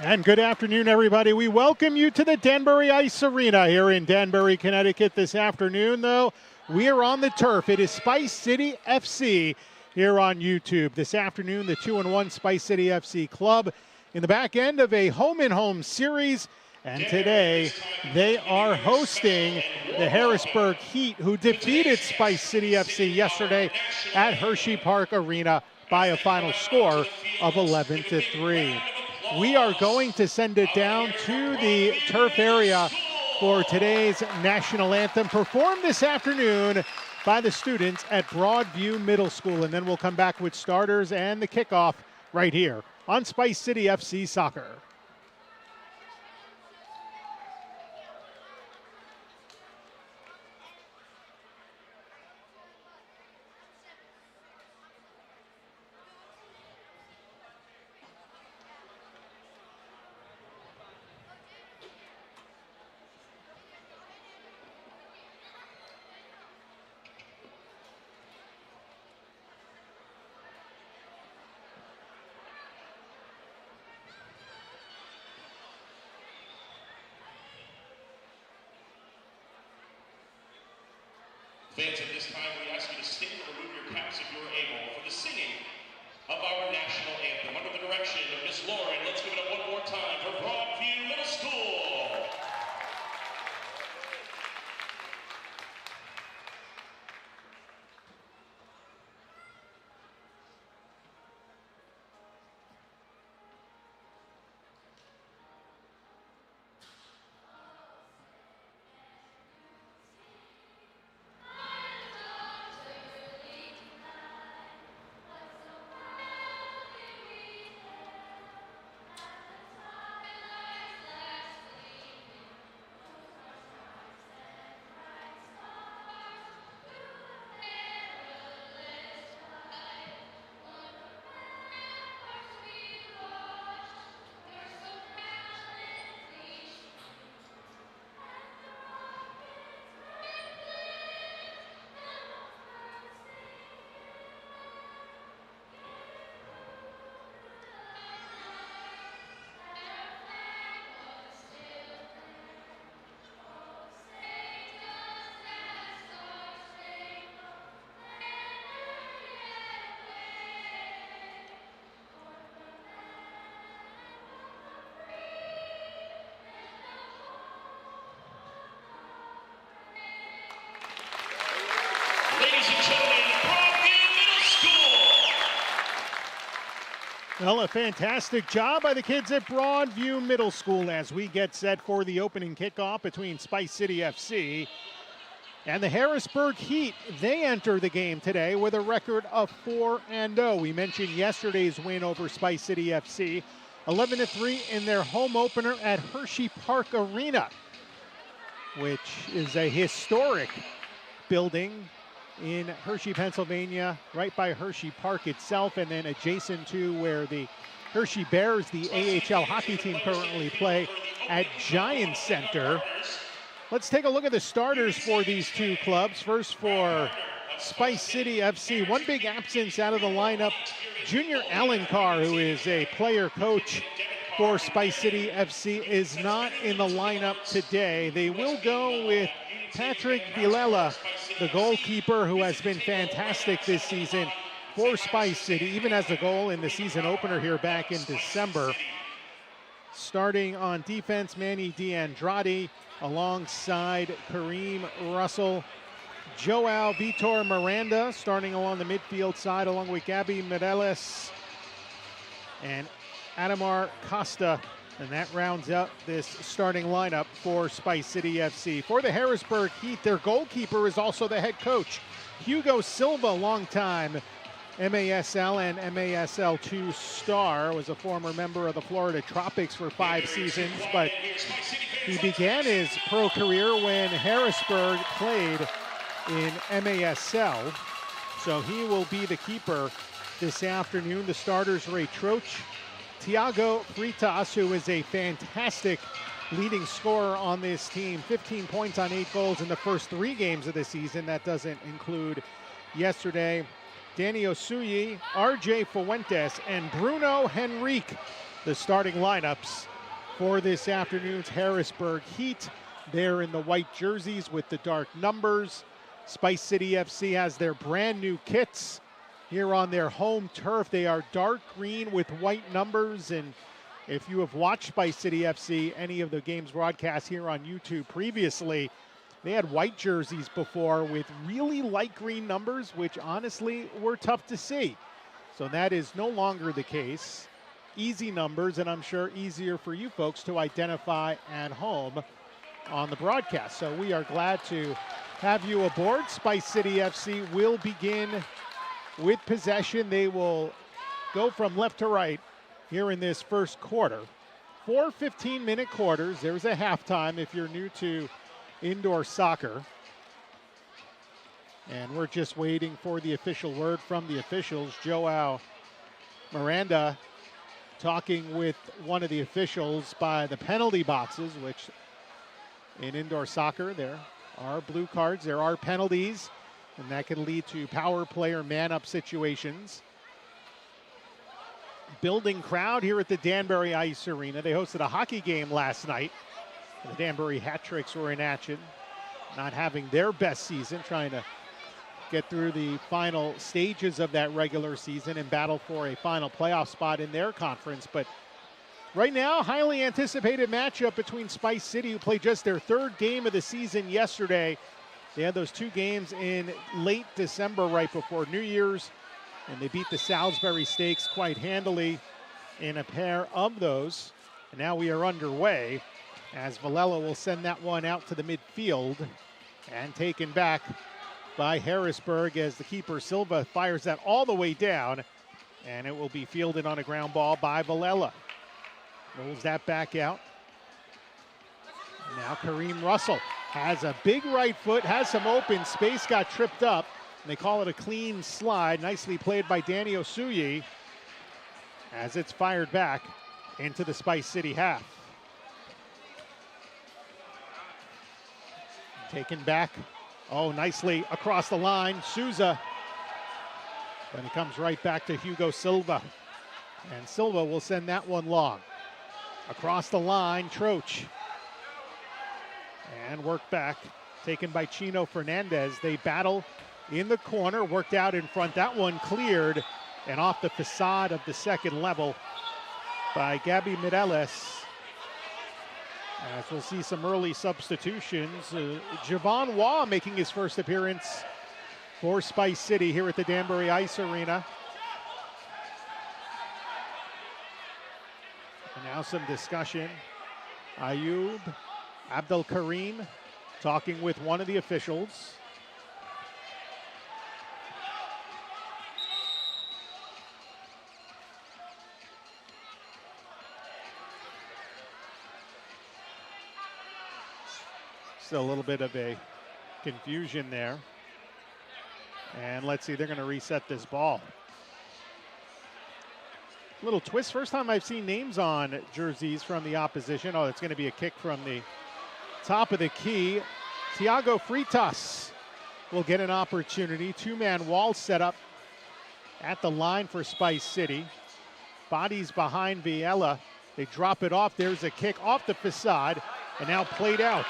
And good afternoon, everybody. We welcome you to the Danbury Arena here in Danbury, Connecticut. This afternoon, though, we are on the turf. It is Spice City FC here on YouTube. This afternoon, the 2-1 Spice City FC club in the back end of a home-and-home series. And today, they are hosting the Harrisburg Heat, who defeated Spice City FC yesterday at Harrisburg Arena by a final score of 11-3. We are going to send it down to the turf area for today's national anthem, performed this afternoon by the students at Broadview Middle School. And then we'll come back with starters and the kickoff right here on Spice City FC Soccer. Fans, at this time, we ask you to stand or remove your caps if you are able for the singing of our national anthem. Under the direction of Miss Lauren, let's give it up one more time for Broadview Middle School. Well, a fantastic job by the kids at Broadview Middle School as we get set for the opening kickoff between Spice City FC and the Harrisburg Heat. They enter the game today with a record of 4-0. We mentioned yesterday's win over Spice City FC, 11-3 in their home opener at Harrisburg Arena, which is a historic building in Hershey, Pennsylvania, right by Hershey Park itself, and then adjacent to where the Hershey Bears, the AHL hockey team, currently play at Giant Center. Let's take a look at the starters for these two clubs. First for Spice City FC, one big absence out of the lineup. Junior Alencar, who is a player coach for Spice City FC, is not in the lineup today. They will go with Patrick Villela, the goalkeeper, who has been fantastic this season for Spice City, even as a goal in the season opener here back in December. Starting on defense, Manny D'Andrade alongside Kareem Russell. Joao Vitor Miranda starting along the midfield side along with Gabby Mireles and Adamar Costa. And that rounds up this starting lineup for Spice City FC. For the Harrisburg Heat, their goalkeeper is also the head coach, Hugo Silva, longtime MASL and MASL2 star, was a former member of the Florida Tropics for 5 seasons, but he began his pro career when Harrisburg played in MASL. So he will be the keeper this afternoon. The starters, Ray Troch, Tiago Fritas, who is a fantastic leading scorer on this team, 15 points on 8 goals in the first 3 games of the season. That doesn't include yesterday. Danny Osuyi, RJ Fuentes, and Bruno Henrique the starting lineups for this afternoon's Harrisburg Heat. They're in the white jerseys with the dark numbers. Spice City FC has their brand new kits here on their home turf. They are dark green with white numbers, and if you have watched Spice City FC, any of the games broadcast here on YouTube previously, they had white jerseys before with really light green numbers, which honestly were tough to see. So that is no longer the case. Easy numbers, and I'm sure easier for you folks to identify at home on the broadcast. So we are glad to have you aboard. Spice City FC will begin with possession. They will go from left to right here in this first quarter. 4 15-minute quarters. There's a halftime if you're new to indoor soccer. And we're just waiting for the official word from the officials. Joao Miranda talking with one of the officials by the penalty boxes, which in indoor soccer there are blue cards, there are penalties, and that can lead to power play or man-up situations. Building crowd here at the Danbury Ice Arena. They hosted a hockey game last night. The Danbury Hat-Tricks were in action, not having their best season, trying to get through the final stages of that regular season and battle for a final playoff spot in their conference. But right now, highly anticipated matchup between Spice City, who played just their third game of the season yesterday. They had those 2 games in late December right before New Year's, and they beat the Salisbury Stakes quite handily in a pair of those. And now we are underway as Valella will send that one out to the midfield and taken back by Harrisburg as the keeper Silva fires that all the way down, and it will be fielded on a ground ball by Valella. Rolls that back out. Now Kareem Russell has a big right foot, has some open space, got tripped up, and they call it a clean slide. Nicely played by Danny Osuyi as it's fired back into the Spice City half. Taken back. Oh, nicely across the line, Souza. Then it comes right back to Hugo Silva. And Silva will send that one long. Across the line, Troach. And work back, taken by Chino Fernandez. They battle in the corner, worked out in front. That one cleared and off the facade of the second level by Gabby Mireles. As we'll see some early substitutions. Javon Waugh making his first appearance for Spice City here at the Danbury Ice Arena. And now some discussion. Ayub Abdul Karim talking with one of the officials. Still a little bit of a confusion there. And let's see, they're going to reset this ball. Little twist, first time I've seen names on jerseys from the opposition. Oh, it's going to be a kick from the top of the key. Thiago Fritas will get an opportunity. 2-man wall set up at the line for Spice City. Bodies behind Viella. They drop it off. There's a kick off the facade and now played out.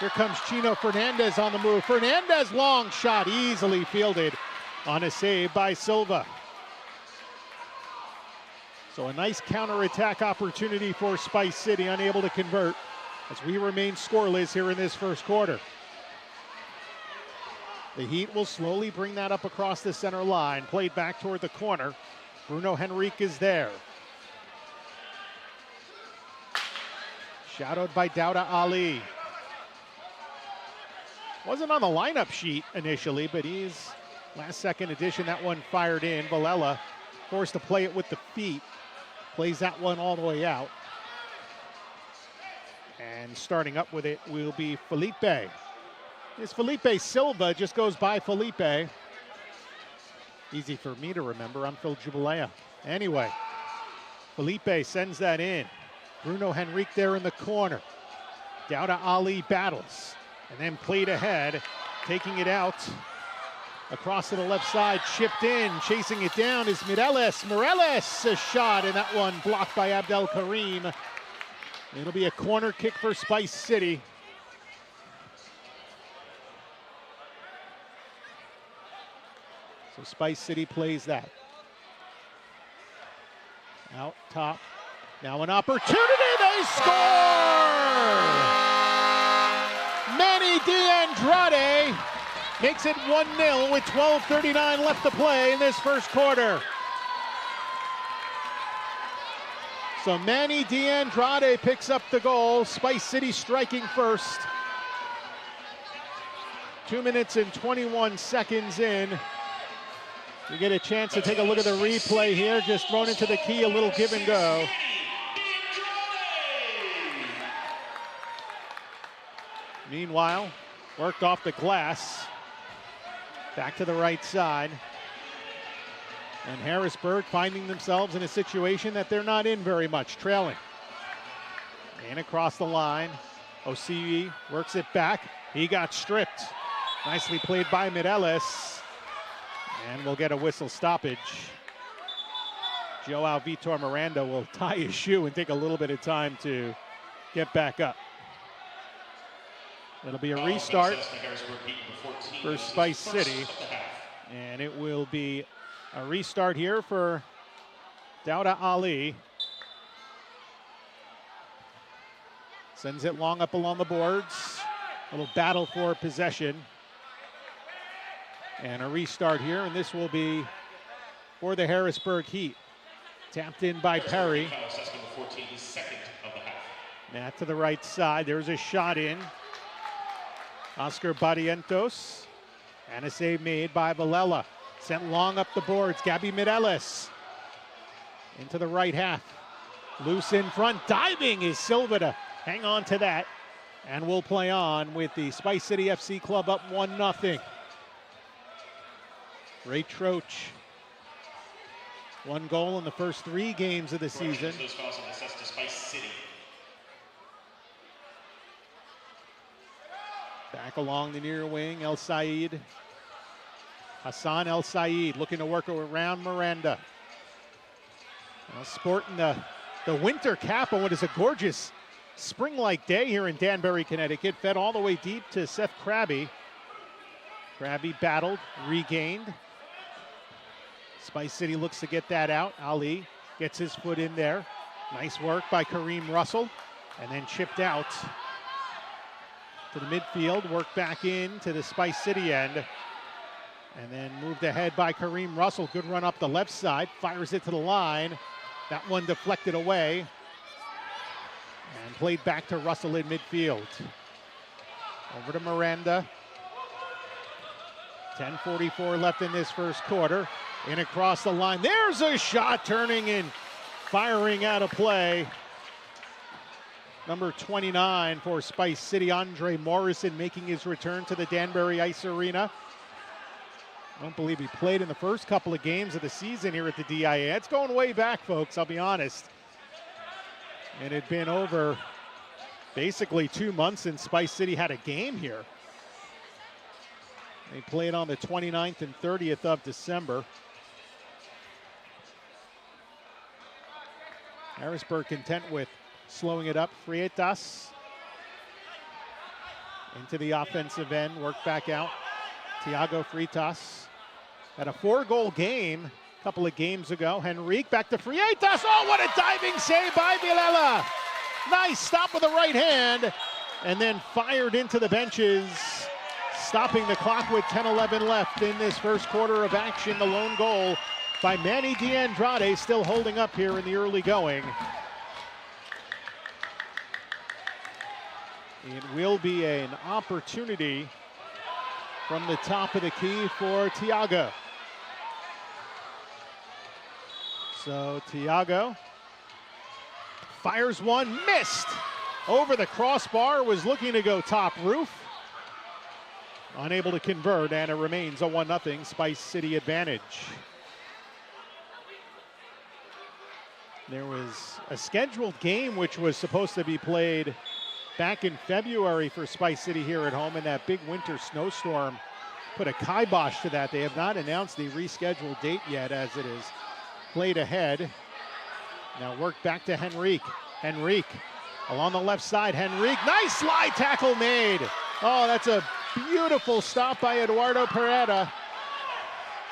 Here comes Chino Fernandez on the move. Fernandez, long shot, easily fielded on a save by Silva. So a nice counterattack opportunity for Spice City, unable to convert as we remain scoreless here in this first quarter. The Heat will slowly bring that up across the center line, played back toward the corner. Bruno Henrique is there. Shadowed by Dauda Ali. Wasn't on the lineup sheet initially, but he's last second addition. That one fired in. Valella forced to play it with the feet. Plays that one all the way out. And starting up with it will be Felipe. It's Felipe Silva, just goes by Felipe. Easy for me to remember, I'm Phil Jubilea. Anyway, Felipe sends that in. Bruno Henrique there in the corner. Dauda Ali battles. And then played ahead, taking it out Across to the left side, chipped in, chasing it down is Mireles. Mireles, a shot, and that one blocked by Abdel Karim. It'll be a corner kick for Spice City. So Spice City plays that. Out top. Now an opportunity, they score! Manny D'Andrade makes it 1-0 with 12:39 left to play in this first quarter. So Manny D'Andrade picks up the goal. Spice City striking first. 2 minutes and 21 seconds in. You get a chance to take a look at the replay here. Just thrown into the key, a little give and go. Meanwhile, worked off the glass. Back to the right side. And Harrisburg finding themselves in a situation that they're not in very much, trailing. And across the line, Oceyi works it back. He got stripped. Nicely played by Mireles. And we'll get a whistle stoppage. Joao Vitor Miranda will tie his shoe and take a little bit of time to get back up. It'll be a restart for Spice City. And it will be a restart here for Dauda Ali. Sends it long up along the boards. A little battle for possession. And a restart here, and this will be for the Harrisburg Heat. Tapped in by Perry. Matt to the right side. There's a shot in. Oscar Barrientos. And a save made by Villela. Sent long up the boards. Gabby Mireles. Into the right half. Loose in front. Diving is Silva to hang on to that. And we'll play on with the Spice City FC club up 1-0. Ray Troach, 1 goal in the first 3 games of the season. Back along the near wing, El Said. Hassan El Said looking to work around Miranda. Now sporting the winter cap on what is a gorgeous spring-like day here in Danbury, Connecticut. Fed all the way deep to Seth Krabby. Krabby battled, regained. Spice City looks to get that out. Ali gets his foot in there. Nice work by Kareem Russell. And then chipped out to the midfield. Worked back in to the Spice City end. And then moved ahead by Kareem Russell. Good run up the left side. Fires it to the line. That one deflected away. And played back to Russell in midfield. Over to Miranda. 10:44 left in this first quarter. In across the line. There's a shot turning and firing out of play. Number 29 for Spice City, Andre Morrison, making his return to the Danbury Ice Arena. I don't believe he played in the first couple of games of the season here at the DIA. It's going way back, folks, I'll be honest. And it had been over basically 2 months since Spice City had a game here. They played on the 29th and 30th of December. Harrisburg content with slowing it up. Freitas into the offensive end, work back out. Thiago Freitas had a 4-goal game a couple of games ago. Henrique back to Freitas. Oh, what a diving save by Villela. Nice stop with the right hand and then fired into the benches. Stopping the clock with 10-11 left in this first quarter of action. The lone goal by Manny D'Andrade, still holding up here in the early going. It will be an opportunity from the top of the key for Thiago. So Thiago fires one, missed. Over the crossbar, was looking to go top roof. Unable to convert, and it remains a 1-0 Spice City advantage. There was a scheduled game which was supposed to be played back in February for Spice City here at home, and that big winter snowstorm put a kibosh to that. They have not announced the rescheduled date yet as it is played ahead. Now work back to Henrique. Henrique along the left side. Henrique, nice slide tackle made. Oh, that's a beautiful stop by Eduardo Pereira.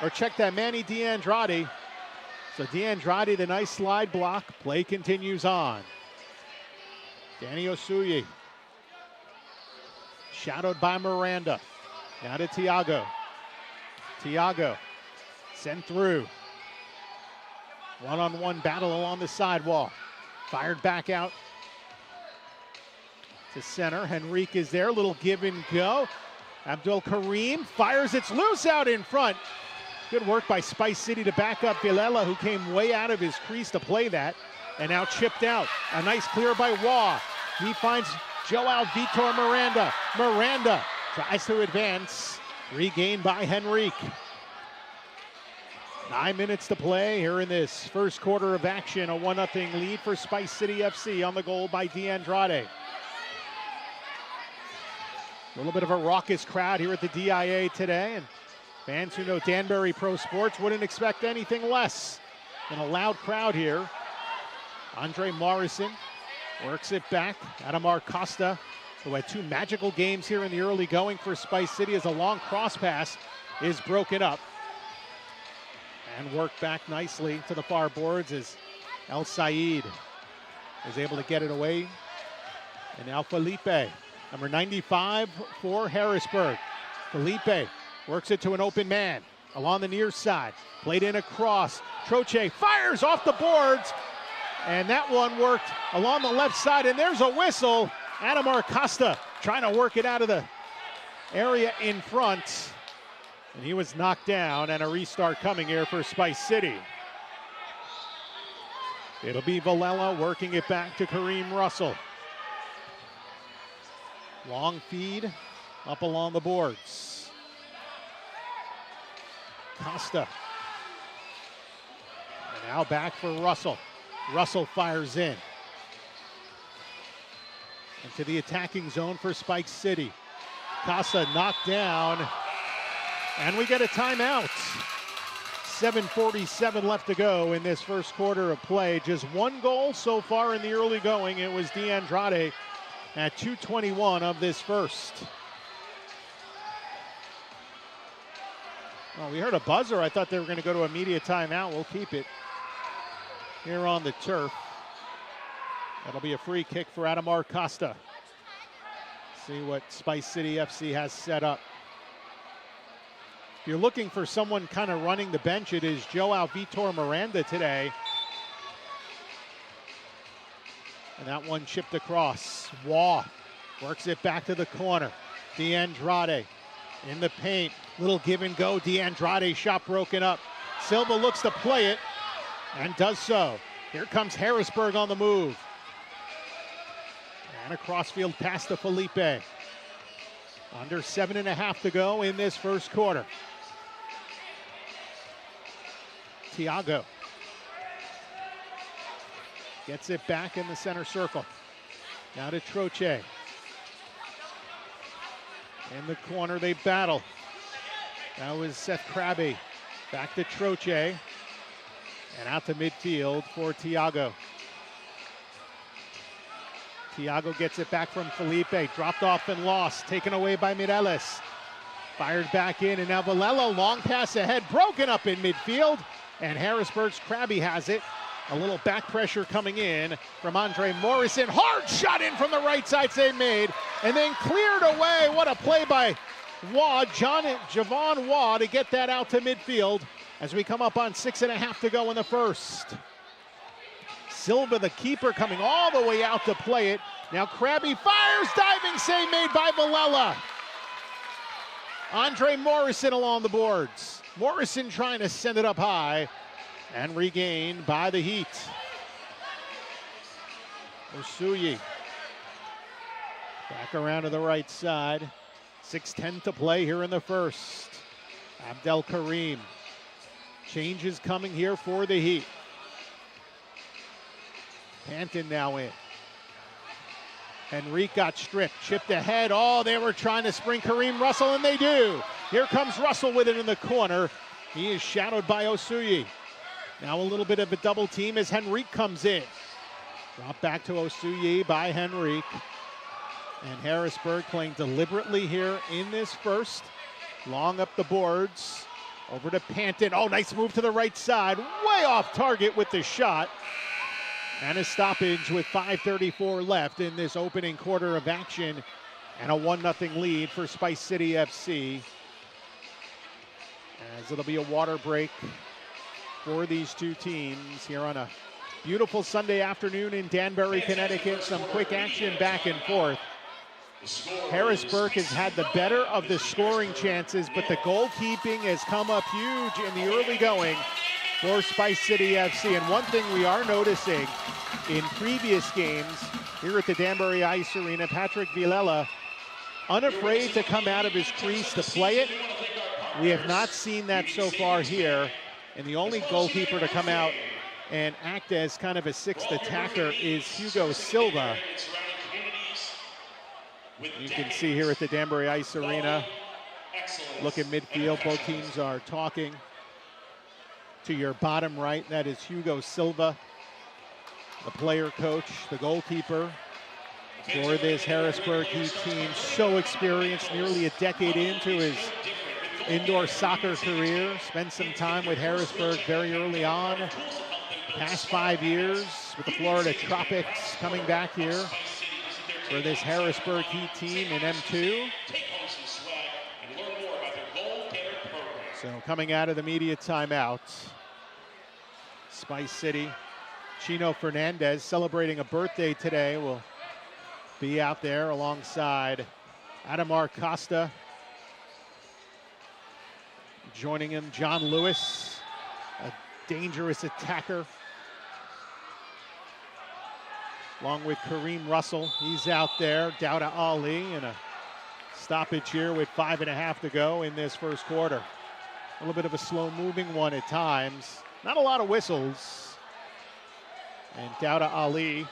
Or check that, Manny DeAndrade. So DeAndrade, the nice slide block. Play continues on. Danny Osuyi. Shadowed by Miranda. Now to Tiago. Tiago sent through. One-on-one battle along the sidewall. Fired back out to center. Henrique is there. Little give and go. Abdul Karim fires. It's loose out in front. Good work by Spice City to back up Vilela, who came way out of his crease to play that. And now chipped out. A nice clear by Waugh. He finds Joao Vitor Miranda. Miranda tries to advance. Regained by Henrique. 9 minutes to play here in this first quarter of action. A 1-0 lead for Spice City FC on the goal by DeAndrade. A little bit of a raucous crowd here at the DIA today, and fans who know Danbury Pro Sports wouldn't expect anything less than a loud crowd here. Andre Morrison works it back. Adamar Costa, who had 2 magical games here in the early going for Spice City, as a long cross pass is broken up. And worked back nicely to the far boards as El Said is able to get it away. And now Felipe, number 95 for Harrisburg. Felipe works it to an open man along the near side. Played in across. Troche fires off the boards. And that one worked along the left side. And there's a whistle. Adamar Costa trying to work it out of the area in front. And he was knocked down, and a restart coming here for Spice City. It'll be Vilela working it back to Kareem Russell. Long feed up along the boards. Costa. And now back for Russell. Russell fires in. Into the attacking zone for Spike City. Costa knocked down. And we get a timeout. 7:47 left to go in this first quarter of play. Just 1 goal so far in the early going. It was DeAndrade at 2:21 of this first. Oh, we heard a buzzer. I thought they were going to go to immediate timeout. We'll keep it here on the turf. That'll be a free kick for Adamar Costa. See what Spice City FC has set up. If you're looking for someone kind of running the bench, it is Joao Vitor Miranda today. And that one chipped across. Waugh works it back to the corner. DeAndrade in the paint. Little give and go. DeAndrade shot broken up. Silva looks to play it and does so. Here comes Harrisburg on the move. And a crossfield pass to Felipe. Under 7.5 to go in this first quarter. Tiago gets it back in the center circle. Now to Troche. In the corner they battle. That was Seth Krabby. Back to Troche. And out to midfield for Tiago. Tiago gets it back from Felipe. Dropped off and lost. Taken away by Mireles. Fired back in, and now Vilela, long pass ahead, broken up in midfield. And Harrisburg's Krabby has it. A little back pressure coming in from Andre Morrison. Hard shot in from the right side, save made. And then cleared away. What a play by Waugh, Javon Waugh, to get that out to midfield as we come up on 6.5 to go in the first. Silva, the keeper, coming all the way out to play it. Now Krabby fires, diving save made by Vilela. Andre Morrison along the boards. Morrison trying to send it up high and regained by the Heat. Osuyi back around to the right side. 6:10 to play here in the first. Abdel Karim. Changes coming here for the Heat. Panton now in. Henrique got stripped, chipped ahead. Oh, they were trying to spring Kareem Russell, and they do. Here comes Russell with it in the corner. He is shadowed by Osuyi. Now a little bit of a double team as Henrique comes in. Drop back to Osuyi by Henrique. And Harrisburg playing deliberately here in this first. Long up the boards. Over to Panton. Oh, nice move to the right side. Way off target with the shot. And a stoppage with 5:34 left in this opening quarter of action. And a 1-0 lead for Spice City FC. As it'll be a water break for these two teams here on a beautiful Sunday afternoon in Danbury, Connecticut. Some quick action back and forth. Harrisburg has had the better of the scoring chances, but the goalkeeping has come up huge in the early going for Spice City FC. And one thing we are noticing in previous games here at the Danbury Ice Arena, Patrick Villela, unafraid to come out of his crease to play it. We have not seen that so far here. And the only goalkeeper to come out and act as kind of a sixth attacker is Hugo Silva. You can see here at the Danbury Ice Arena, look at midfield, both teams are talking. To your bottom right, that is Hugo Silva, the player coach, the goalkeeper for this Harrisburg Heat team. So experienced, nearly a decade into his indoor soccer career. Spent some time with Harrisburg very early on. Past 5 years with the Florida Tropics, coming back here for this Harrisburg Heat team in M2. So coming out of the media timeout, Spice City, Chino Fernandez celebrating a birthday today will be out there alongside Adamar Costa. Joining him, John Lewis, a dangerous attacker. Along with Kareem Russell, he's out there. Dawda Ali, and a stoppage here with 5.5 to go in this first quarter. A little bit of a slow-moving one at times. Not a lot of whistles. And Dawda Ali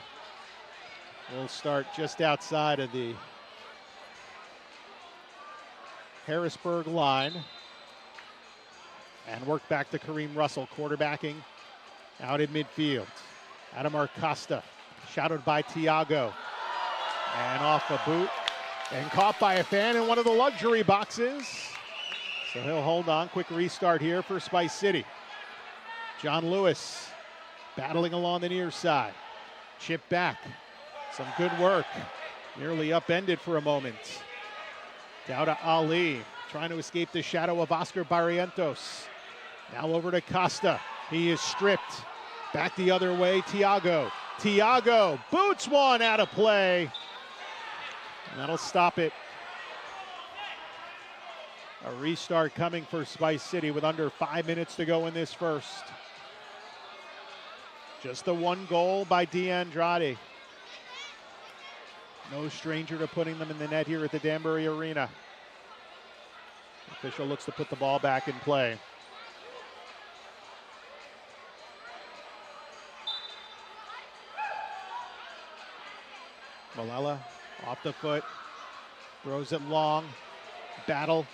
will start just outside of the Harrisburg line. And work back to Kareem Russell, quarterbacking out in midfield. Adamar Costa, shadowed by Tiago. And off a boot, and caught by a fan in one of the luxury boxes. So he'll hold on. Quick restart here for Spice City. John Lewis battling along the near side. Chip back. Some good work. Nearly upended for a moment. Dawda Ali trying to escape the shadow of Oscar Barrientos. Now over to Costa. He is stripped. Back the other way, Tiago. Tiago boots one out of play. And that'll stop it. A restart coming for Spice City with under 5 minutes to go in this first. Just the one goal by D'Andrade. No stranger to putting them in the net here at the Danbury Arena. Official looks to put the ball back in play. Malala off the foot, throws it long, battle.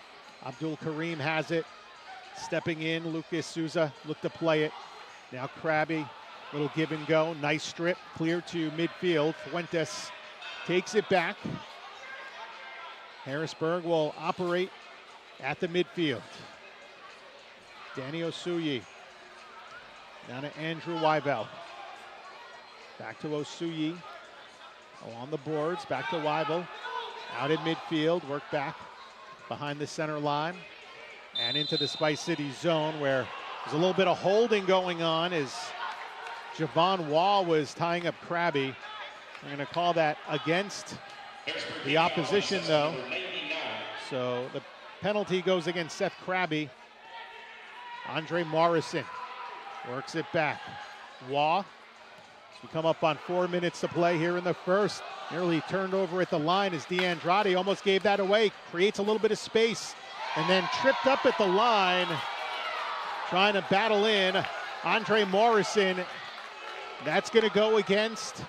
Abdul Karim has it, stepping in. Lucas Souza looked to play it. Now Krabby, little give and go, nice strip, clear to midfield. Fuentes takes it back. Harrisburg will operate at the midfield. Danny Osuyi down to Andrew Weibel. Back to Osuyi. Along the boards, back to Weibel. Out in midfield, work back behind the center line. And into the Spice City zone where there's a little bit of holding going on as Javon Wall was tying up Krabby. I'm going to call that against the opposition though. So the penalty goes against Seth Krabby. Andre Morrison works it back. Waugh. We come up on 4 minutes to play here in the first. Nearly turned over at the line as D'Andrade almost gave that away. Creates a little bit of space and then tripped up at the line. Trying to battle in Andre Morrison. That's going to go against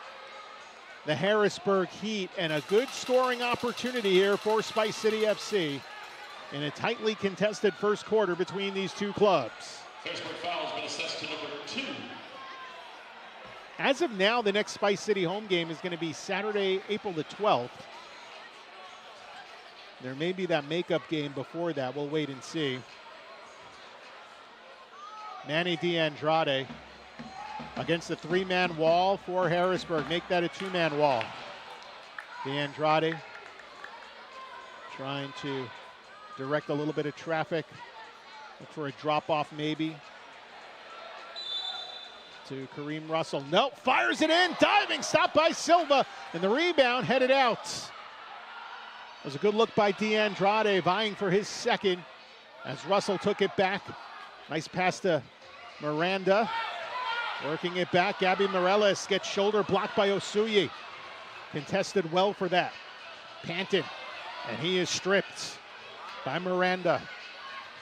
the Harrisburg Heat, and a good scoring opportunity here for Spice City FC in a tightly contested first quarter between these two clubs. Harrisburg foul has been assessed to number 2. As of now, the next Spice City home game is going to be Saturday, April the 12th. There may be that makeup game before that. We'll wait and see. Manny DeAndrade against the 3-man wall for Harrisburg. Make that a 2-man wall. DeAndrade trying to direct a little bit of traffic. Look for a drop-off maybe. To Kareem Russell. Nope, fires it in. Diving, stopped by Silva. And the rebound headed out. It was a good look by DeAndrade, vying for his second as Russell took it back. Nice pass to Miranda. Working it back. Gabby Morales gets shoulder blocked by Osuyi. Contested well for that. Panton. And he is stripped by Miranda.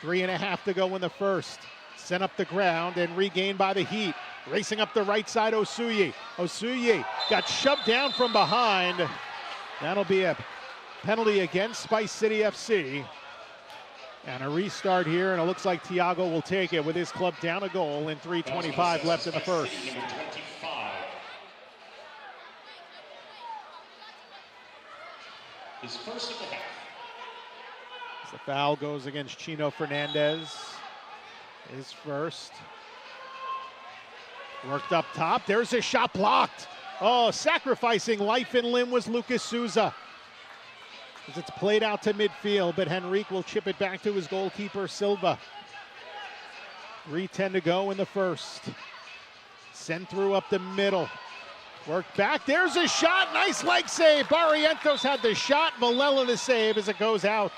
3.5 to go in the first. Sent up the ground and regained by the Heat. Racing up the right side, Osuyi. Osuyi got shoved down from behind. That'll be a penalty against Spice City FC. And a restart here, and it looks like Tiago will take it with his club down a goal and 3:25 left in the first. His first of the half. As the foul goes against Chino Fernandez. His first. Worked up top. There's a shot blocked. Oh, sacrificing life and limb was Lucas Souza. As it's played out to midfield, but Henrique will chip it back to his goalkeeper, Silva. 3:10 to go in the first. Sent through up the middle. Worked back. There's a shot. Nice leg save. Barrientos had the shot. Villela the save as it goes out.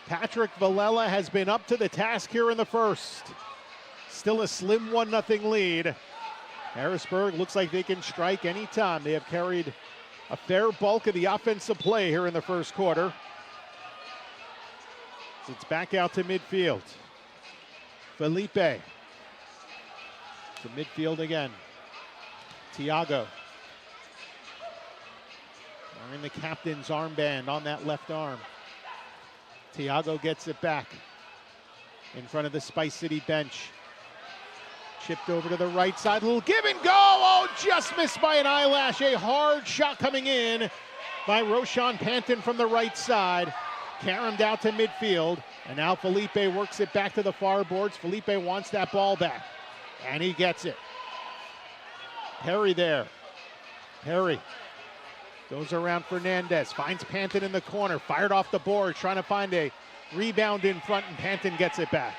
Patrick Villela has been up to the task here in the first. Still a slim 1-0 lead. Harrisburg looks like they can strike anytime. They have carried a fair bulk of the offensive play here in the first quarter. So it's back out to midfield. Felipe. To midfield again. Tiago. Wearing the captain's armband on that left arm. Tiago gets it back in front of the Spice City bench. Chipped over to the right side, little give and go. Oh, just missed by an eyelash. A hard shot coming in by Roshan Panton from the right side. Caromed out to midfield, and now Felipe works it back to the far boards. Felipe wants that ball back, and he gets it. Perry there. Perry goes around Fernandez, finds Panton in the corner, fired off the board, trying to find a rebound in front, and Panton gets it back.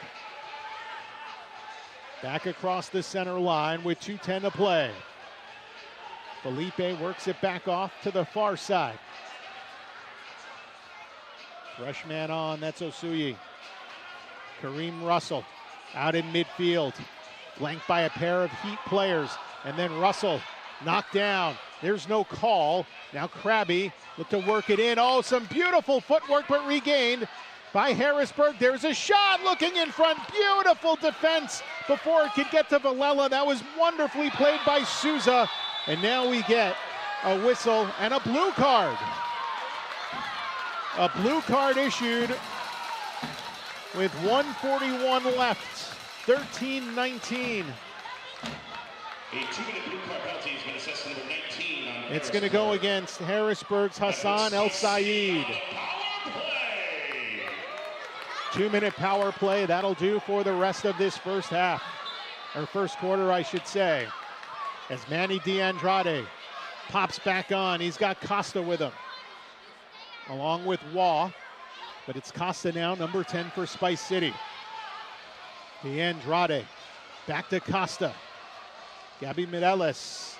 Back across the center line with 2:10 to play. Felipe works it back off to the far side. Fresh man on, that's Osuyi. Kareem Russell out in midfield. Flanked by a pair of Heat players. And then Russell knocked down. There's no call. Now Krabby look to work it in. Oh, some beautiful footwork, but regained by Harrisburg. There's a shot looking in front. Beautiful defense before it could get to Villela. That was wonderfully played by Souza. And now we get a whistle and a blue card. A blue card issued with 1:41 left. 13-19. A 2-minute blue card penalty has been assessed to number 19 on It's going to go against Harrisburg's Hassan El Sayed. 2-minute power play. That'll do for the rest of this first half. Or first quarter, I should say. As Manny DeAndrade pops back on. He's got Costa with him, along with Waugh. But it's Costa now, number 10 for Spice City. DeAndrade back to Costa. Gabby Mireles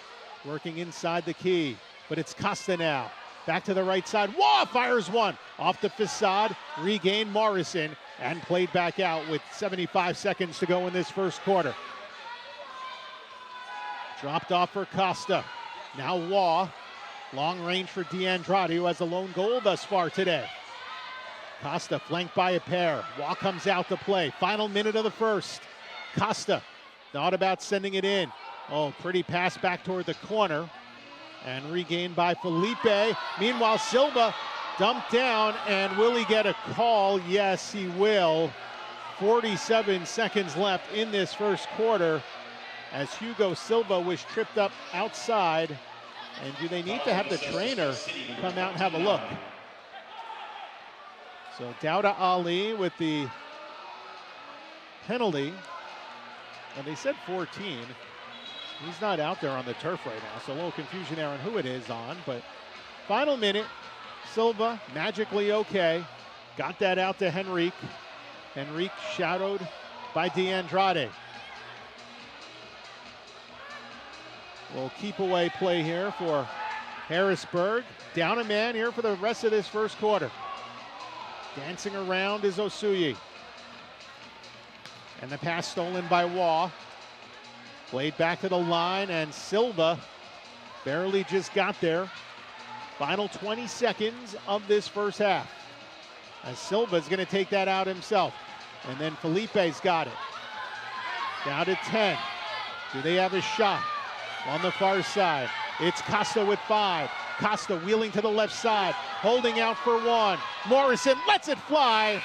working inside the key, but it's Costa now. Back to the right side. Waugh fires one off the facade. Regained Morrison and played back out with 75 seconds to go in this first quarter. Dropped off for Costa. Now Waugh. Long range for DeAndrade, who has a lone goal thus far today. Costa flanked by a pair. Waugh comes out to play. Final minute of the first. Costa thought about sending it in. Oh, pretty pass back toward the corner and regained by Felipe. Meanwhile, Silva dumped down, and will he get a call? Yes, he will. 47 seconds left in this first quarter as Hugo Silva was tripped up outside. And do they need to have the trainer come out and have a look? So Dawda Ali with the penalty. And they said 14. He's not out there on the turf right now, so a little confusion there on who it is on. But final minute, Silva magically okay. Got that out to Henrique. Henrique shadowed by DeAndrade. We'll keep away play here for Harrisburg. Down a man here for the rest of this first quarter. Dancing around is Osuyi. And the pass stolen by Waugh. Played back to the line, and Silva barely just got there. Final 20 seconds of this first half. As Silva's going to take that out himself. And then Felipe's got it. Down to 10. Do they have a shot? On the far side, it's Costa with 5. Costa wheeling to the left side, holding out for 1. Morrison lets it fly,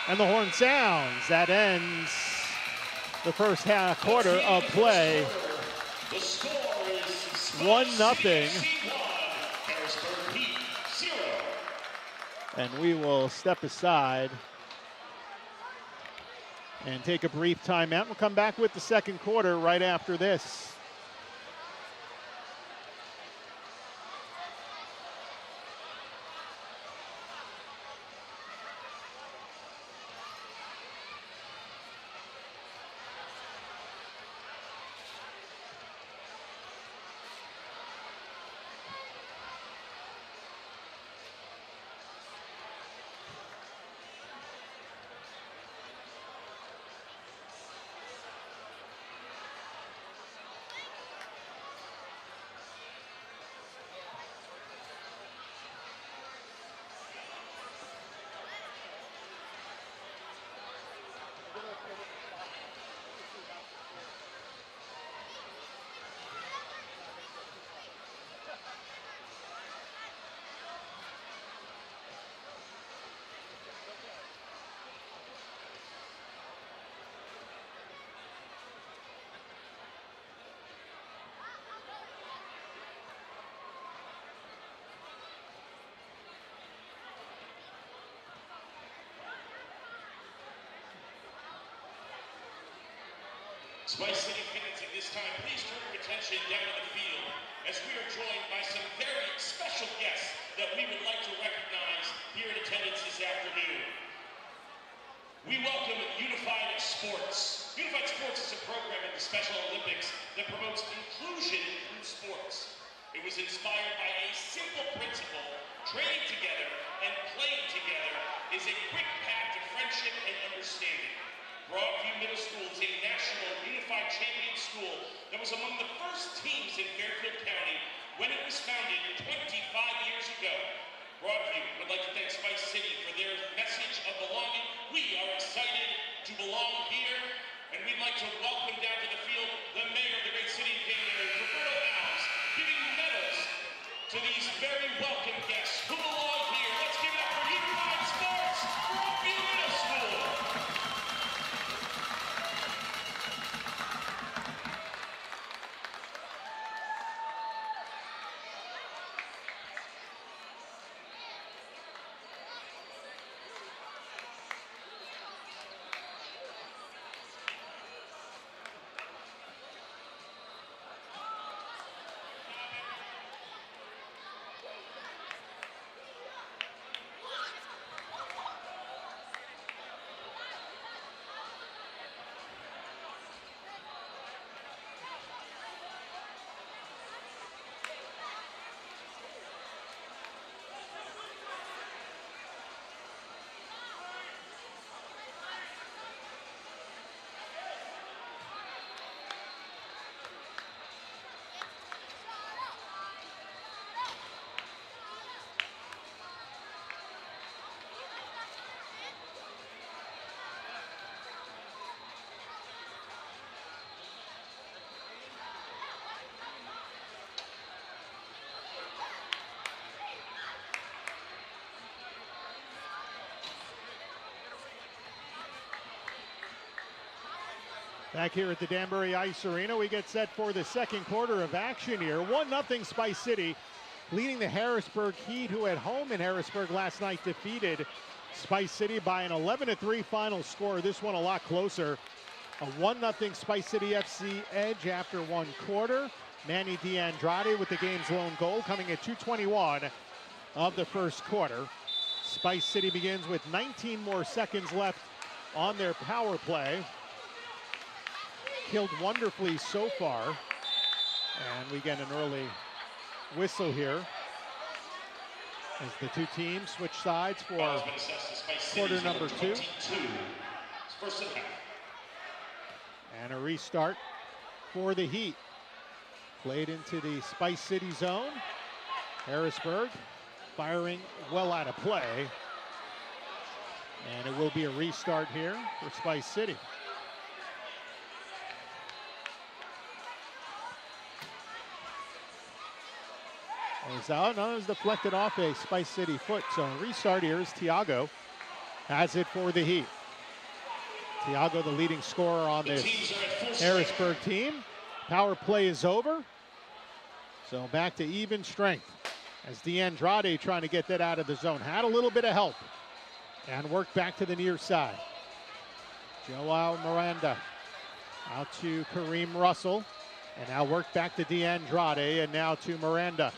and the horn sounds. That ends the first half quarter of play. 1-0. Harrisburg Heat 0. And we will step aside and take a brief timeout. We'll come back with the second quarter right after this. Spice City fans, at this time, please turn your attention down to the field as we are joined by some very special guests that we would like to recognize here in attendance this afternoon. We welcome Unified Sports. Unified Sports is a program in the Special Olympics that promotes inclusion through sports. It was inspired by a simple principle: training together and playing together is a quick path to friendship and understanding. Broadview Middle School is a national unified champion school that was among the first teams in Fairfield County when it was founded 25 years ago. Broadview would like to thank Spice City for their message of belonging. We are excited to belong here, and we'd like to welcome down to the field the mayor of the great city of Danbury, Roberto Alves, giving medals to these very welcome guests who belong here. Let's give it up for Unified Sports, Broadview Middle School. Back here at the Danbury Arena, we get set for the second quarter of action here. 1-0 Spice City leading the Harrisburg Heat, who at home in Harrisburg last night defeated Spice City by an 11-3 final score. This one a lot closer. A 1-0 Spice City FC edge after one quarter. Manny D'Andrade with the game's lone goal coming at 2:21 of the first quarter. Spice City begins with 19 more seconds left on their power play. Killed wonderfully so far. And we get an early whistle here as the two teams switch sides for quarter number 2. And a restart for the Heat. Played into the Spice City zone. Harrisburg firing well out of play. And it will be a restart here for Spice City. It was deflected off a Spice City foot. So restart here as Tiago has it for the Heat. Tiago, the leading scorer on this Harrisburg team. Power play is over. So back to even strength as D'Andrade trying to get that out of the zone. Had a little bit of help and worked back to the near side. Joao Miranda out to Kareem Russell. And now work back to D'Andrade and now to Miranda.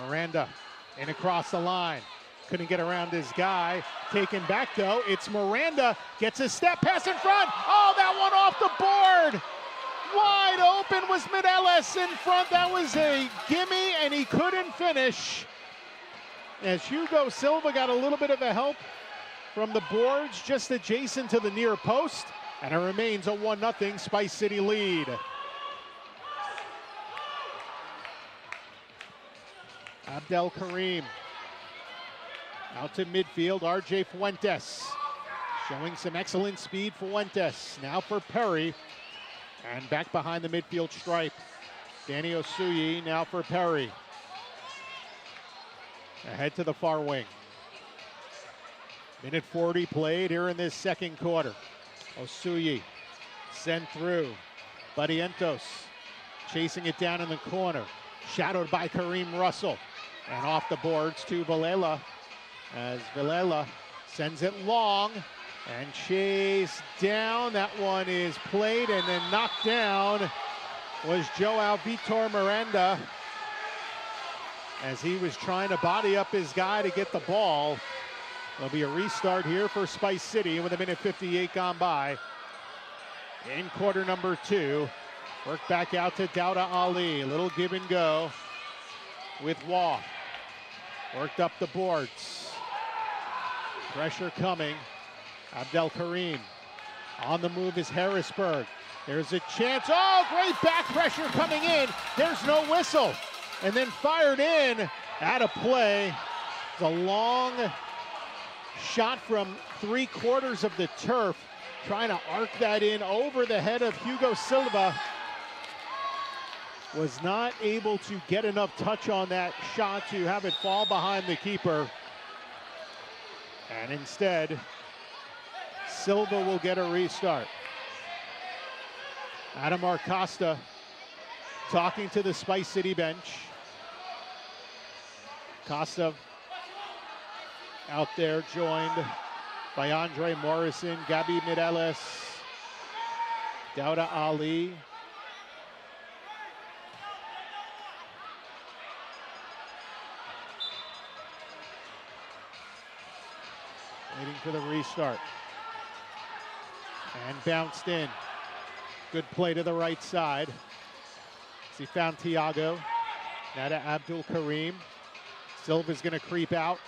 Miranda in across the line. Couldn't get around his guy. Taken back though. It's Miranda. Gets a step pass in front. Oh, that one off the board. Wide open was Mireles in front. That was a gimme and he couldn't finish. As Hugo Silva got a little bit of a help from the boards just adjacent to the near post. And it remains a 1-0 Spice City lead. Abdel Karim out to midfield, RJ Fuentes showing some excellent speed. Fuentes now for Perry and back behind the midfield stripe. Danny Osuyi now for Perry. Ahead to the far wing. Minute 40 played here in this second quarter. Osuyi sent through. Barrientos chasing it down in the corner. Shadowed by Kareem Russell. And off the boards to Vilela as Vilela sends it long and chased down. That one is played and then knocked down was Joao Vitor Miranda as he was trying to body up his guy to get the ball. There'll be a restart here for Spice City with a minute 58 gone by in quarter number 2. Work back out to Dauda Ali. A little give and go with Waugh. Worked up the boards. Pressure coming. Abdel Karim. On the move is Harrisburg. There's a chance. Oh, great back pressure coming in. There's no whistle. And then fired in out of play. It's a long shot from 3/4 of the turf. Trying to arc that in over the head of Hugo Silva. Was not able to get enough touch on that shot to have it fall behind the keeper. And instead, Silva will get a restart. Adamar Costa talking to the Spice City bench. Costa out there joined by Andre Morrison, Gabi Mireles, Dauda Ali. Waiting for the restart. And bounced in. Good play to the right side. As he found Tiago. Now to Abdul Karim. Silva's going to creep out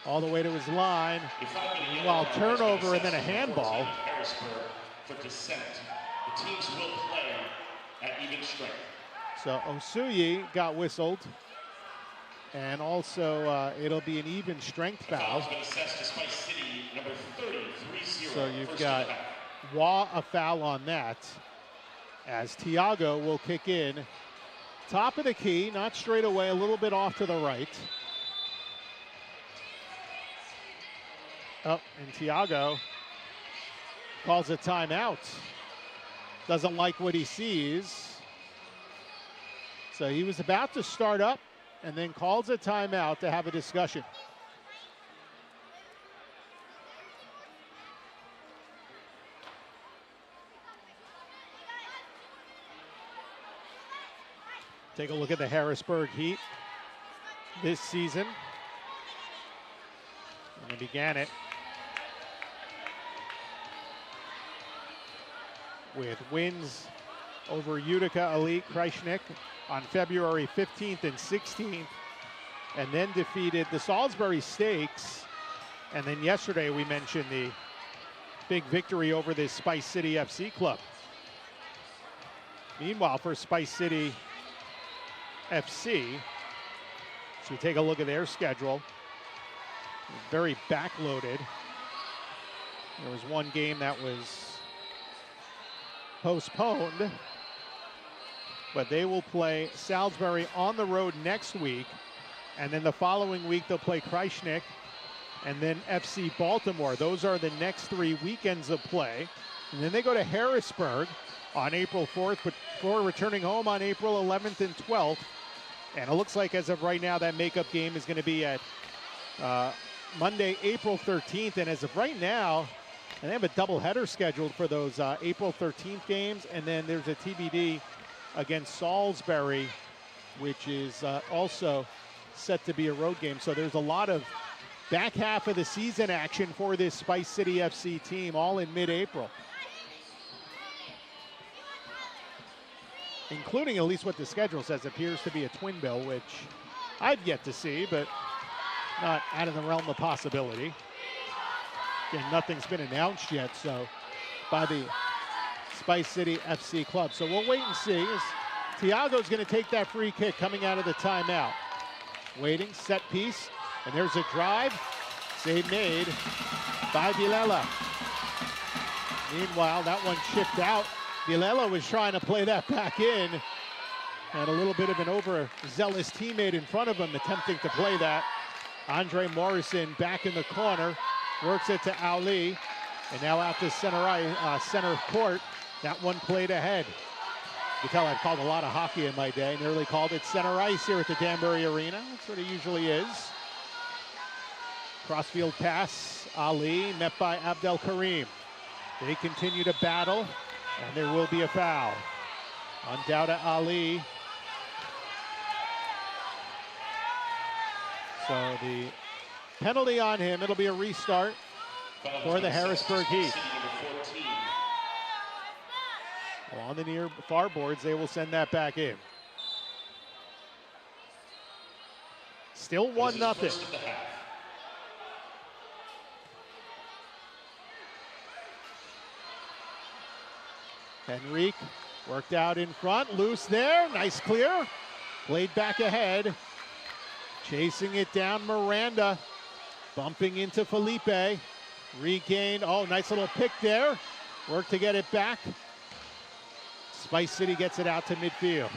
all the way to his line. Meanwhile, turnover and then a handball. For dissent. The teams will play at even strength. So Osuyi got whistled. And also, it'll be an even strength foul. So you've got Waugh a foul on that. As Tiago will kick in. Top of the key, not straight away, a little bit off to the right. Oh, and Tiago calls a timeout. Doesn't like what he sees. So he was about to start up and then calls a timeout to have a discussion. Take a look at the Harrisburg Heat this season. And they began it with wins over Utica Elite Kreishnik on February 15th and 16th, and then defeated the Salisbury Stakes. And then yesterday we mentioned the big victory over this Spice City FC club. Meanwhile, for Spice City FC, so we take a look at their schedule. Very backloaded. There was one game that was postponed, but they will play Salisbury on the road next week, and then the following week they'll play Kreishnik and then FC Baltimore. Those are the next 3 weekends of play, and then they go to Harrisburg on April 4th, but before returning home on April 11th and 12th. And it looks like as of right now that makeup game is going to be at Monday, April 13th. And as of right now, and they have a doubleheader scheduled for those April 13th games. And then there's a TBD against Salisbury, which is also set to be a road game. So there's a lot of back half of the season action for this Spice City FC team, all in mid-April. Including at least what the schedule says appears to be a twin bill, which I've yet to see, but not out of the realm of possibility. Again, nothing's been announced yet, so by the Spice City FC club. So we'll wait and see as Tiago's going to take that free kick coming out of the timeout. Waiting, set piece, and there's a drive. Save made by Vilela. Meanwhile, that one chipped out. Vilela was trying to play that back in, and a little bit of an overzealous teammate in front of him attempting to play that. Andre Morrison back in the corner, works it to Ali, and now out to center court. That one played ahead. You can tell I've called a lot of hockey in my day, nearly called it center ice here at the Danbury Arena. That's what it usually is. Crossfield pass, Ali, met by Abdel Karim. They continue to battle. And there will be a foul on Dawda Ali. So the penalty on him, it'll be a restart for the Harrisburg Heat. Well, on the near far boards, they will send that back in. Still 1-0. Henrique worked out in front, loose there, nice clear. Played back ahead, chasing it down Miranda, bumping into Felipe. Regained, oh, nice little pick there. Work to get it back. Spice City gets it out to midfield.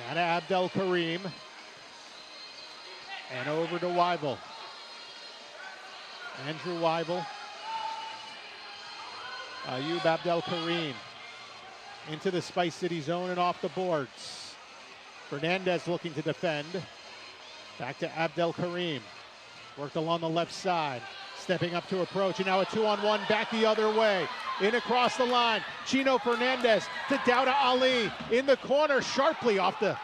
Now to Abdel Karim. And over to Weibel. Andrew Weibel. Ayub Abdel Karim. Into the Spice City zone and off the boards. Fernandez looking to defend. Back to Abdel Karim. Worked along the left side. Stepping up to approach, and now a 2-on-1 back the other way. In across the line. Chino Fernandez to Dawda Ali. In the corner, sharply off the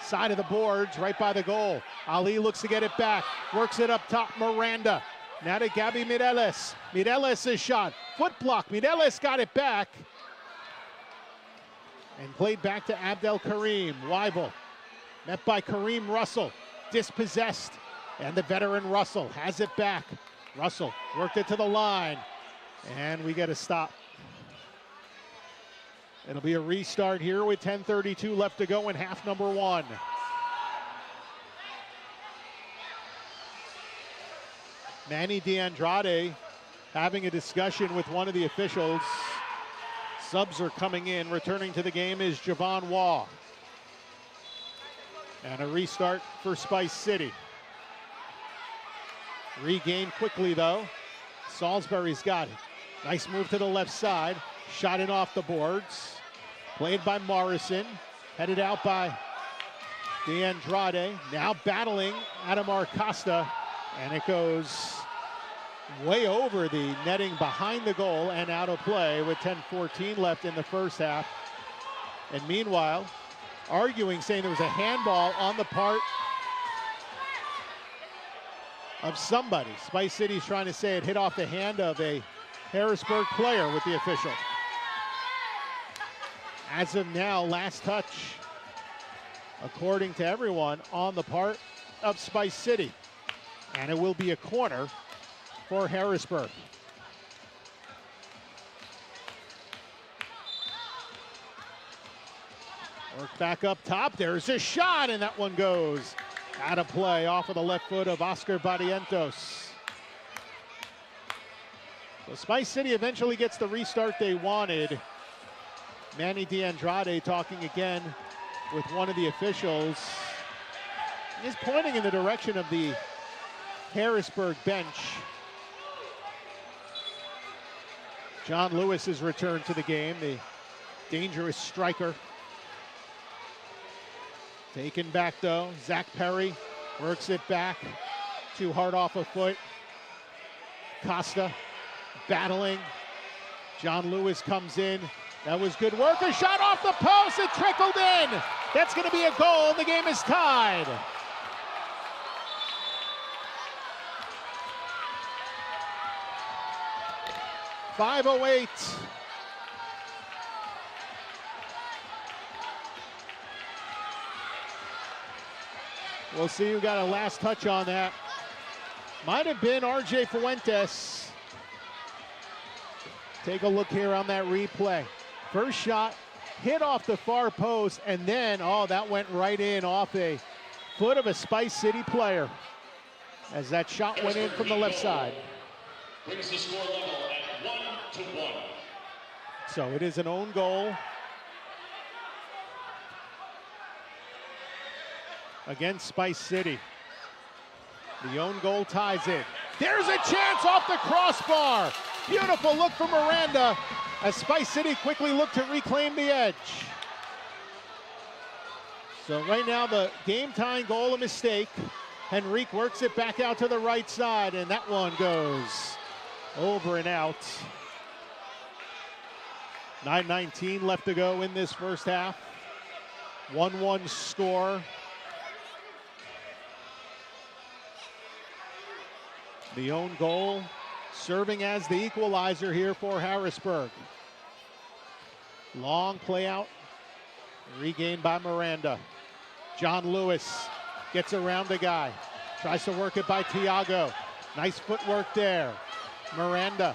side of the boards, right by the goal. Ali looks to get it back. Works it up top, Miranda. Now to Gabby Mireles. Mireles' shot. Foot block. Mireles got it back. And played back to Abdel Karim. Weibel met by Kareem Russell. Dispossessed. And the veteran Russell has it back. Russell worked it to the line. And we get a stop. It'll be a restart here with 10:32 left to go in half number one. Manny DeAndrade having a discussion with one of the officials. Subs are coming in. Returning to the game is Javon Waugh. And a restart for Spice City. Regained quickly though. Salisbury's got it. Nice move to the left side. Shot in off the boards. Played by Morrison. Headed out by DeAndrade. Now battling Adamar Costa. And it goes way over the netting behind the goal and out of play with 10:14 left in the first half. And meanwhile, arguing, saying there was a handball on the part of somebody. Spice City's trying to say it hit off the hand of a Harrisburg player with the official. As of now, last touch, according to everyone, on the part of Spice City. And it will be a corner for Harrisburg. Work back up top. There's a shot, and that one goes out of play off of the left foot of Oscar Barrientos. So Spice City eventually gets the restart they wanted. Manny DeAndrade talking again with one of the officials. He's pointing in the direction of the Harrisburg bench. John Lewis has returned to the game, the dangerous striker. Taken back though, Zach Perry works it back. Too hard off a foot. Costa battling. John Lewis comes in. That was good work. A shot off the post. It trickled in. That's going to be a goal. The game is tied. .508. We'll see who got a last touch on that. Might have been RJ Fuentes. Take a look here on that replay. First shot hit off the far post, and then, oh, that went right in off a foot of a Spice City player as that shot went in from the left side. Brings the score level at 1-1. So it is an own goal against Spice City. The own goal ties it. There's a chance off the crossbar. Beautiful look from Miranda as Spice City quickly look to reclaim the edge. So right now the game-tying goal, a mistake. Henrique works it back out to the right side, and that one goes over and out. 9:19 left to go in this first half. 1-1 score. The own goal serving as the equalizer here for Harrisburg. Long play out, regained by Miranda. John Lewis gets around the guy, tries to work it by Tiago. Nice footwork there. Miranda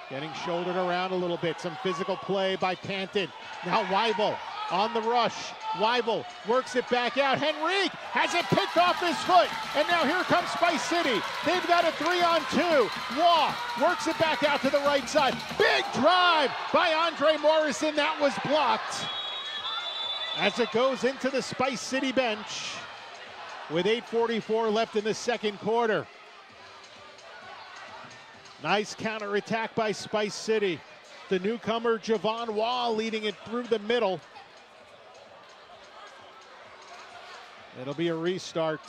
getting shouldered around a little bit. Some physical play by Panton. Now Weibel on the rush. Weibel works it back out. Henrique has it picked off his foot. And now here comes Spice City. They've got a 3-on-2. Waugh works it back out to the right side. Big drive by Andre Morrison. That was blocked. As it goes into the Spice City bench with 8:44 left in the second quarter. Nice counterattack by Spice City. The newcomer Javon Waugh leading it through the middle. It'll be a restart.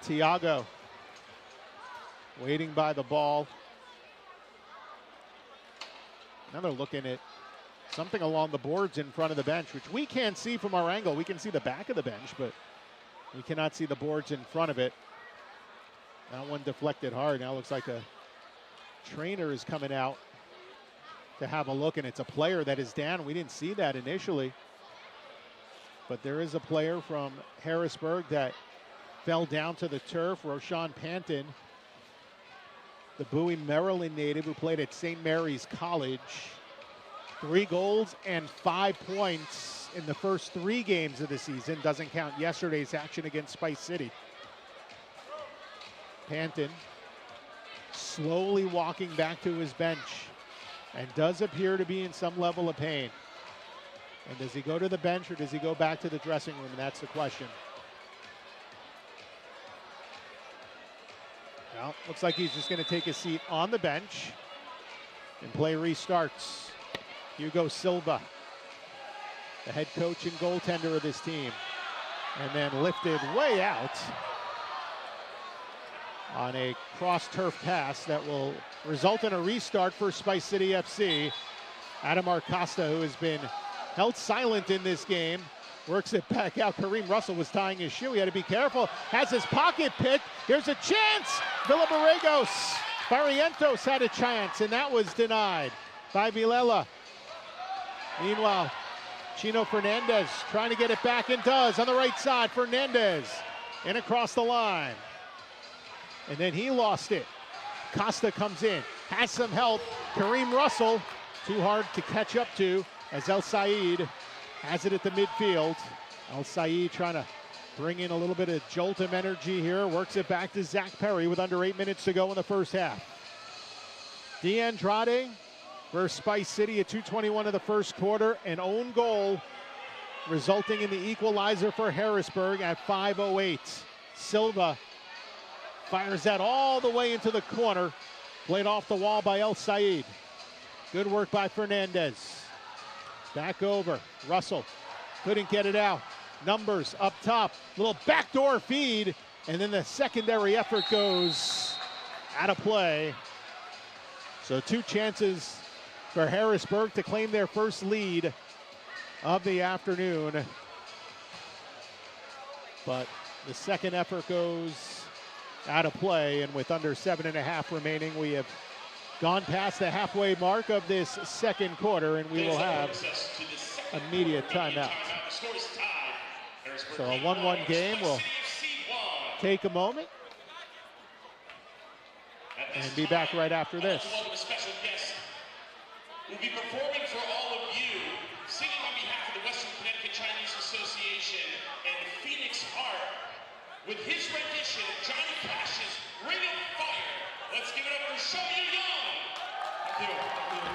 Tiago waiting by the ball. Now they're looking at something along the boards in front of the bench, which we can't see from our angle. We can see the back of the bench, but we cannot see the boards in front of it. That one deflected hard. Now looks like a trainer is coming out to have a look, and it's a player that is down. We didn't see that initially. But there is a player from Harrisburg that fell down to the turf, Roshan Panton, the Bowie, Maryland native who played at St. Mary's College. 3 goals and 5 points in the first 3 games of the season. Doesn't count yesterday's action against Spice City. Panton slowly walking back to his bench and does appear to be in some level of pain. And does he go to the bench or does he go back to the dressing room? And that's the question. Well, looks like he's just going to take a seat on the bench. And play restarts. Hugo Silva, the head coach and goaltender of this team. And then lifted way out on a cross-turf pass that will result in a restart for Spice City FC. Adam Arcosta, who has been held silent in this game, works it back out. Kareem Russell was tying his shoe. He had to be careful. Has his pocket picked. Here's a chance. Villabarregos. Barrientos had a chance, and that was denied by Vilela. Meanwhile, Chino Fernandez trying to get it back, and does on the right side. Fernandez in across the line. And then he lost it. Costa comes in, has some help. Kareem Russell, too hard to catch up to, as El Said has it at the midfield. El Said trying to bring in a little bit of jolt of energy here. Works it back to Zach Perry with under 8 minutes to go in the first half. DeAndrade versus Spice City at 2:21 of the first quarter. An own goal resulting in the equalizer for Harrisburg at 5:08. Silva fires that all the way into the corner. Played off the wall by El Said. Good work by Fernandez. Back over. Russell couldn't get it out. Numbers up top. Little backdoor feed. And then the secondary effort goes out of play. So 2 chances for Harrisburg to claim their first lead of the afternoon. But the second effort goes out of play, and with under 7.5 remaining, we have gone past the halfway mark of this second quarter, and we will have immediate timeout. So a 1-1 game will take a moment and be back right after this. Will be performing for all of you, singing on behalf of the Western Connecticut Chinese Association and Phoenix Art with his rendition of Johnny Cash's Ring of Fire. Let's give it up for Show You Young. Thank you. Thank you.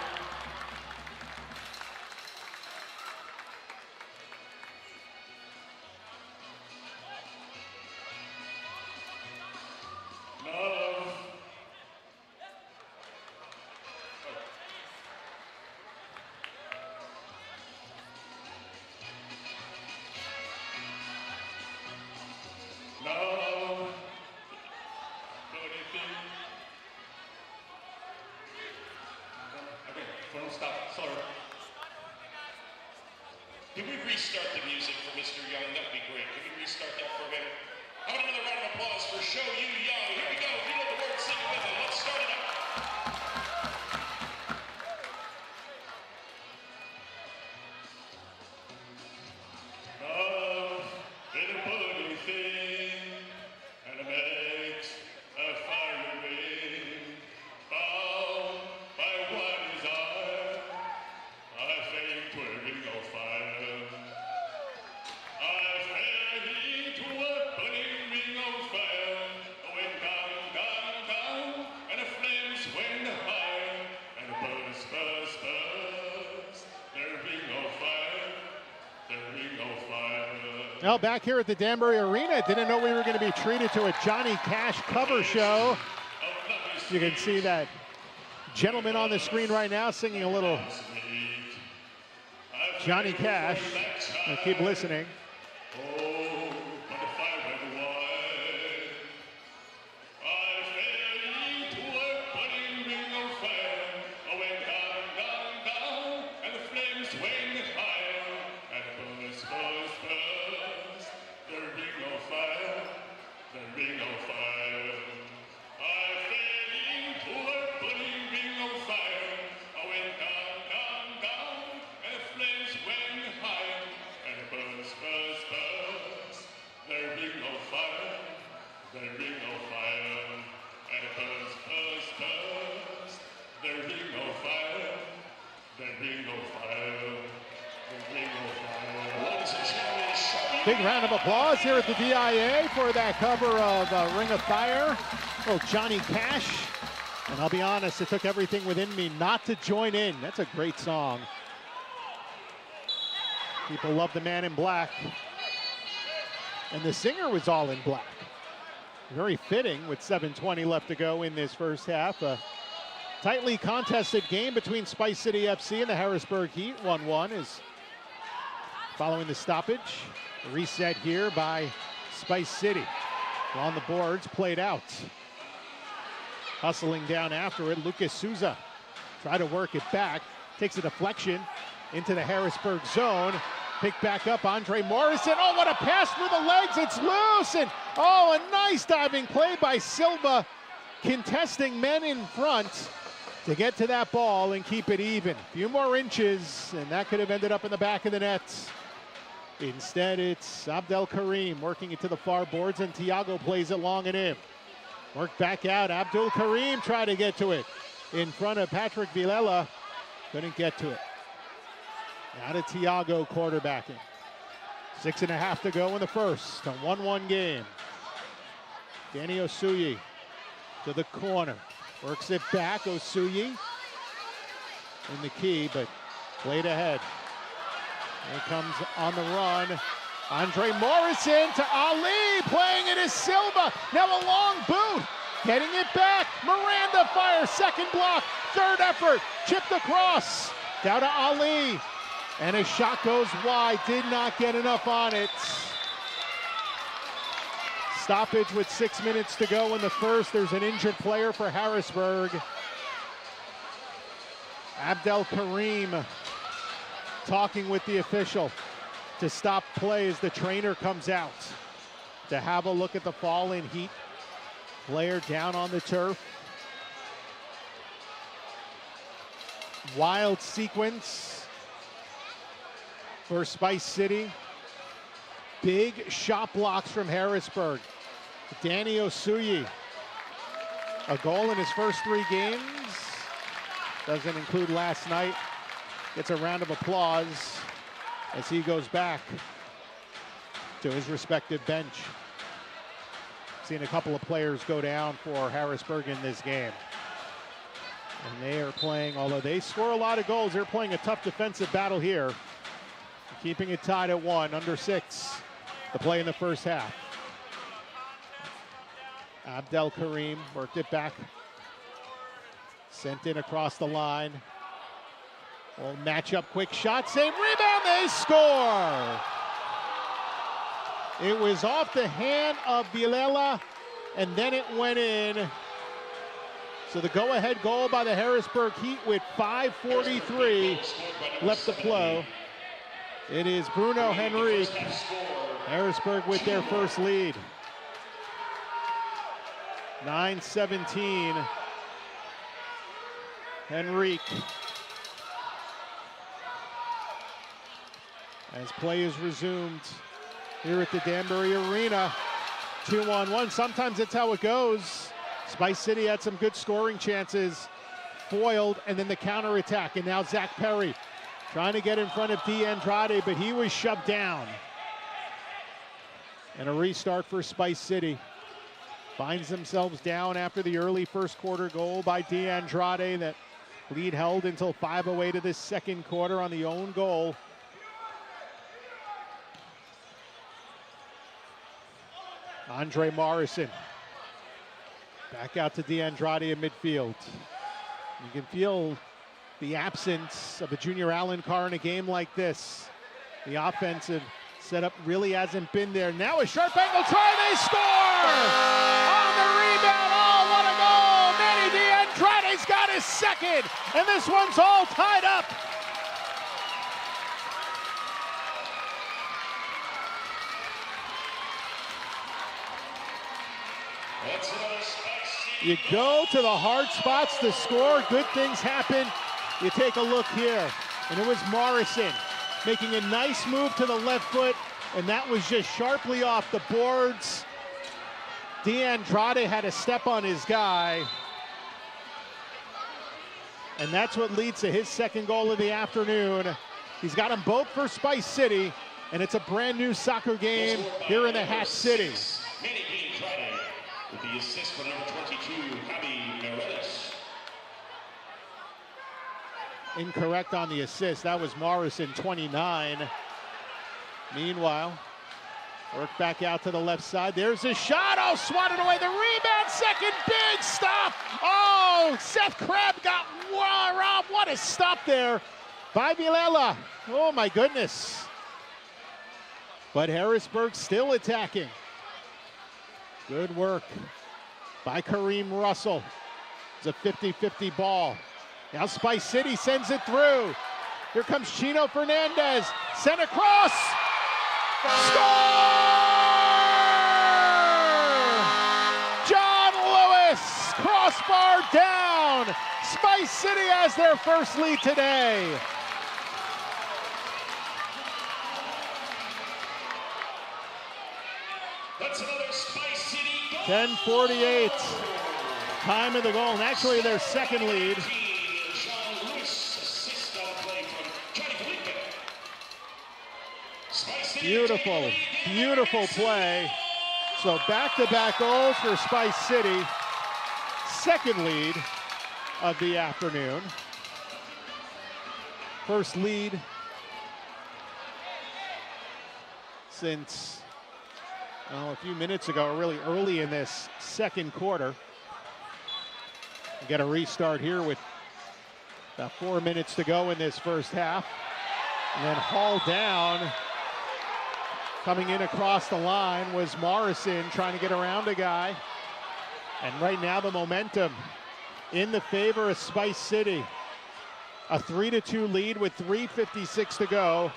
Can we restart the music for Mr. Young? That would be great. Can we restart that for him? How about another round of applause for Show You Young? Here we go. If you know the words, sing it with him. Let's start it up. Love is a funny thing, and it makes a fire ring. Bound by one desire, I think we're in no fire. Now back here at the Danbury Arena, didn't know we were going to be treated to a Johnny Cash cover show. You can see that gentleman on the screen right now singing a little Johnny Cash. Now keep listening. Big round of applause here at the DIA for that cover of Ring of Fire. Oh, Johnny Cash. And I'll be honest, it took everything within me not to join in. That's a great song. People love the Man in Black. And the singer was all in black. Very fitting with 7:20 left to go in this first half. A tightly contested game between Spice City FC and the Harrisburg Heat. 1-1 is following the stoppage. A reset here by Spice City. On the boards, played out. Hustling down after it, Lucas Souza try to work it back. Takes a deflection into the Harrisburg zone. Picked back up, Andre Morrison. Oh, what a pass through the legs, it's loose! And oh, a nice diving play by Silva, contesting men in front to get to that ball and keep it even. A few more inches, and that could have ended up in the back of the net. Instead, it's Abdel Karim working it to the far boards, and Tiago plays it long and in. Work back out, Abdul Karim tried to get to it. In front of Patrick Villela, couldn't get to it. Now to Tiago quarterbacking. 6.5 to go in the first. A 1-1 game. Danny Osuyi to the corner. Works it back. Osuyi in the key, but played ahead. Here comes on the run. Andre Morrison to Ali. Playing it is Silva. Now a long boot. Getting it back. Miranda fires. Second block. Third effort. Chipped across. Down to Ali. And a shot goes wide, did not get enough on it. Stoppage with 6 minutes to go in the first. There's an injured player for Harrisburg. Abdel Karim talking with the official to stop play as the trainer comes out to have a look at the fallen Heat player down on the turf. Wild sequence for Spice City. Big shot blocks from Harrisburg. Danny Osuyi, a goal in his first 3 games. Doesn't include last night. Gets a round of applause as he goes back to his respective bench. Seen a couple of players go down for Harrisburg in this game. And they are playing, although they score a lot of goals, they're playing a tough defensive battle here. Keeping it tied at 1, under 6 to play in the first half. Abdel Karim worked it back. Sent in across the line. Well, match up, quick shot, save, rebound, they score! It was off the hand of Villela, and then it went in. So the go-ahead goal by the Harrisburg Heat with 5:43 left to play. It is Bruno Henrique. Harrisburg with their first lead. 9:17. Henrique. As play is resumed here at the Danbury Arena. 2-on-1. Sometimes that's how it goes. Spice City had some good scoring chances. Foiled, and then the counterattack. And now Zach Perry trying to get in front of D'Andrade, but he was shoved down. And a restart for Spice City. Finds themselves down after the early first quarter goal by D'Andrade. That lead held until 5:08 of this second quarter on the own goal. Andre Morrison. Back out to D'Andrade in midfield. You can feel the absence of a Junior Allen car in a game like this. The offensive setup really hasn't been there. Now a sharp angle try, they score! On the rebound, oh, what a goal! Manny D'Andrade's got his second, and this one's all tied up. You go to the hard spots to score, good things happen. You take a look here, and it was Morrison making a nice move to the left foot, and that was just sharply off the boards. D'Andrade had a step on his guy, and that's what leads to his second goal of the afternoon. He's got them both for Spice City, and it's a brand new soccer game here in the Hat City. With the assist for number 22, Javi Meirelles. Incorrect on the assist. That was Morrison, 29. Meanwhile, Work back out to the left side. There's a shot. Oh, swatted away. The rebound. Second big stop. Oh, Seth Crabb got robbed. What a stop there by Vilela. Oh, my goodness. But Harrisburg still attacking. Good work by Kareem Russell. It's a 50-50 ball. Now Spice City sends it through. Here comes Chino Fernandez. Sent across. Score! John Lewis, crossbar down. Spice City has their first lead today. That's another Spice City goal. 10:48. Time of the goal, and actually their second lead. Beautiful, beautiful play. So back-to-back goals for Spice City. Second lead of the afternoon. First lead since a few minutes ago, really early in this second quarter. We get a restart here with about 4 minutes to go in this first half. And then hauled down. Coming in across the line was Morrison trying to get around a guy. And right now the momentum in the favor of Spice City. A 3-2 lead with 3:56 to go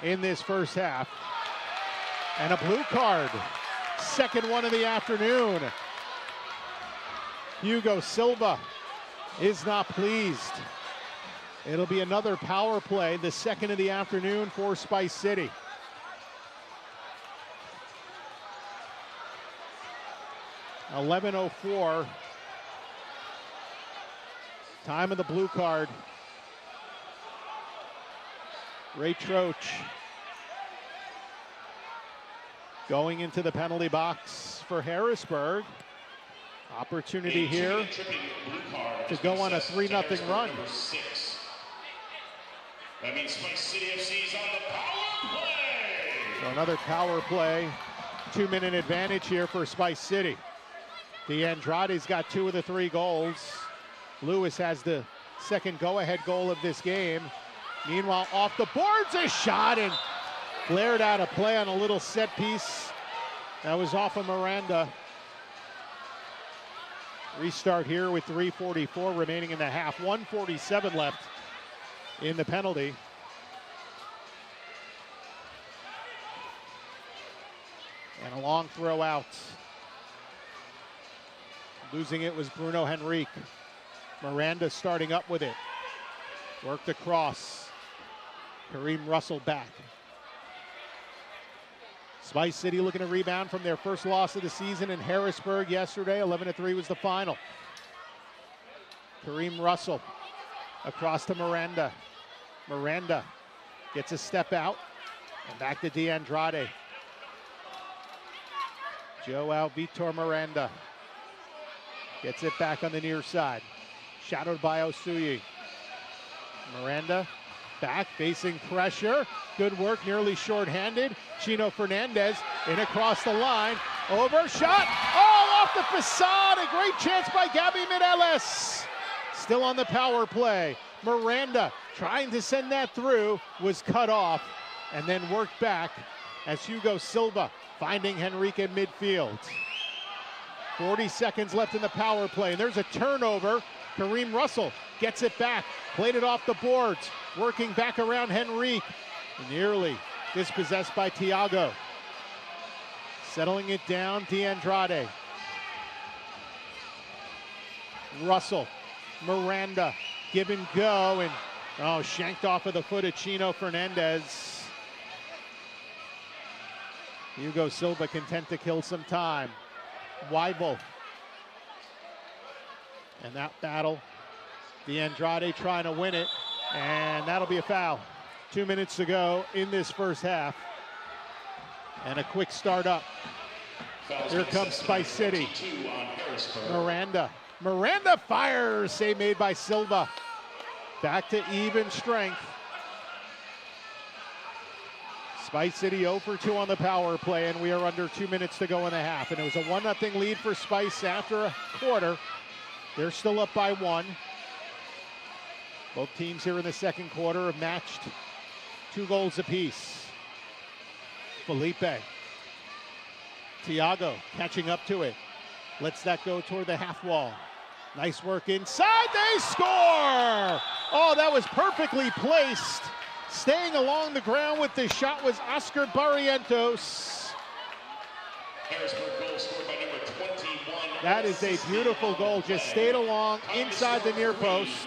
in this first half. And a blue card. Second one of the afternoon. Hugo Silva is not pleased. It'll be another power play, the second of the afternoon for Spice City. .11:04. Time of the blue card. Ray Troach going into the penalty box for Harrisburg. Opportunity here to go on a 3-0 run. That means Spice City FC's on the power play. So another power play. 2-minute advantage here for Spice City. DeAndrade's got 2 of the 3 goals. Lewis has the second go-ahead goal of this game. Meanwhile, off the boards, a shot and flared out of play on a little set piece. That was off of Miranda. Restart here with 3:44 remaining in the half. 1:47 left in the penalty. And a long throw out. Losing it was Bruno Henrique. Miranda starting up with it. Worked across. Kareem Russell back. Spice City looking to rebound from their first loss of the season in Harrisburg yesterday. 11-3 was the final. Kareem Russell across to Miranda. Miranda gets a step out and back to DeAndrade. Joao Vitor Miranda gets it back on the near side. Shadowed by Osuyi. Miranda back, facing pressure. Good work, nearly shorthanded. Chino Fernandez in across the line. Over, shot. Oh, off the facade. A great chance by Gabby Mireles. Still on the power play. Miranda trying to send that through, was cut off and then worked back as Hugo Silva finding Henrique in midfield. 40 seconds left in the power play, and there's a turnover. Kareem Russell gets it back, played it off the boards, working back around Henrique. Nearly dispossessed by Tiago. Settling it down, DeAndrade. Russell, Miranda, give and go, and shanked off of the foot of Chino Fernandez. Hugo Silva content to kill some time. Weibel. And that battle, DeAndrade trying to win it, and that'll be a foul. 2 minutes to go in this first half. And a quick start up. Here comes Spice City. Miranda. Miranda fires, save made by Silva. Back to even strength. Spice City 0 for 2 on the power play, and we are under 2 minutes to go in the half. And it was a 1-0 lead for Spice after a quarter. They're still up by 1. Both teams here in the second quarter have matched 2 goals apiece. Felipe. Tiago catching up to it. Lets that go toward the half wall. Nice work inside, they score! Oh, that was perfectly placed. Staying along the ground with the shot was Oscar Barrientos. Harrisburg goal scored by number 21. That is a beautiful goal, just stayed along inside the near post.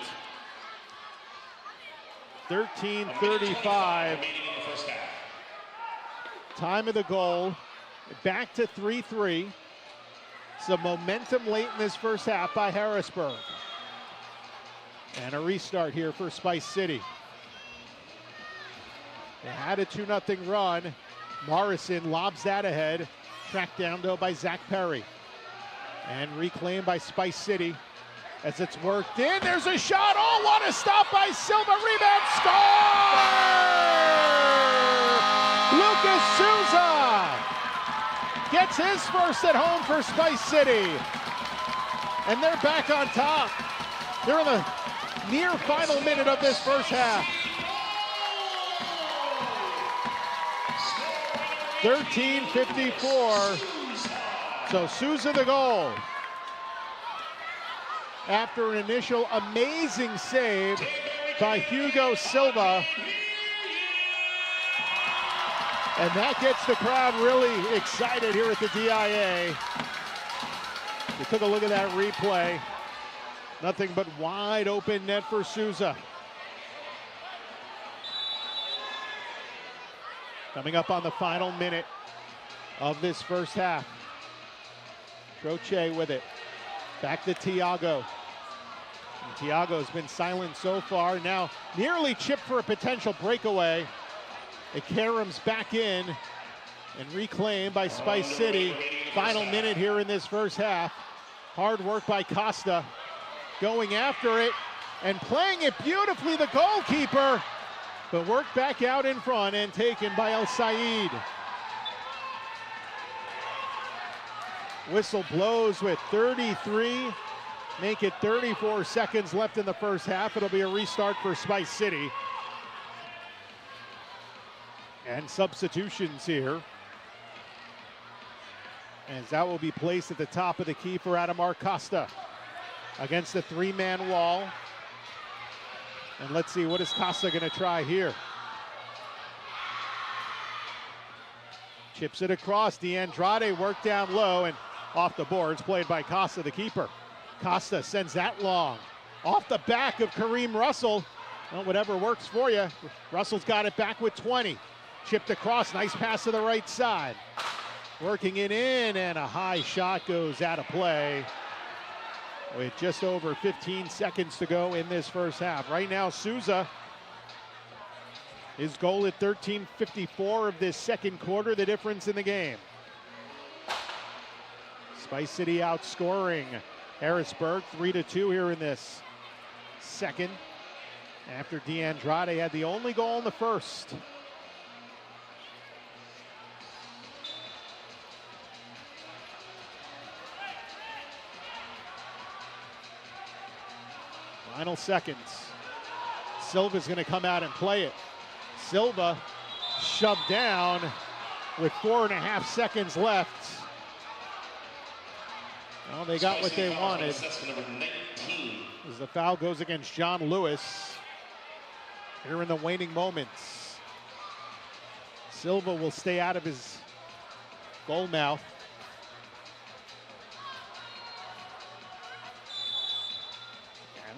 13:35. Time of the goal, back to 3-3. Some momentum late in this first half by Harrisburg. And a restart here for Spice City. They had a 2-0 run. Morrison lobs that ahead. Tracked down though by Zach Perry. And reclaimed by Spice City as it's worked in. There's a shot. Oh, what a stop by Silva. Rebound, score! Lucas Souza gets his first at home for Spice City. And they're back on top. They're in the near final minute of this first half. 13:54. So Souza the goal. After an initial amazing save by Hugo Silva. And that gets the crowd really excited here at the DIA. We took a look at that replay. Nothing but wide open net for Souza. Coming up on the final minute of this first half. Troche with it. Back to Tiago. And Tiago's been silent so far. Now nearly chipped for a potential breakaway. Karam's back in and reclaimed by Spice City. Final minute here in this first half. Hard work by Costa. Going after it and playing it beautifully, the goalkeeper. But worked back out in front and taken by El Said. Whistle blows with 33. Make it 34 seconds left in the first half. It'll be a restart for Spice City. And substitutions here. As that will be placed at the top of the key for Adamar Costa. Against the 3-man wall. And let's see, what is Costa gonna try here? Chips it across, DeAndrade worked down low and off the boards, played by Costa, the keeper. Costa sends that long. Off the back of Kareem Russell. Well, whatever works for you. Russell's got it back with 20. Chipped across, nice pass to the right side. Working it in, and a high shot goes out of play. With just over 15 seconds to go in this first half. Right now, Souza, his goal at 13:54 of this second quarter, the difference in the game. Spice City outscoring Harrisburg 3-2 here in this second. After DeAndrade had the only goal in the first. Final seconds. Silva's going to come out and play it. Silva shoved down with 4.5 seconds left. Well, they got what they wanted. As the foul goes against John Lewis. Here in the waning moments. Silva will stay out of his goal mouth.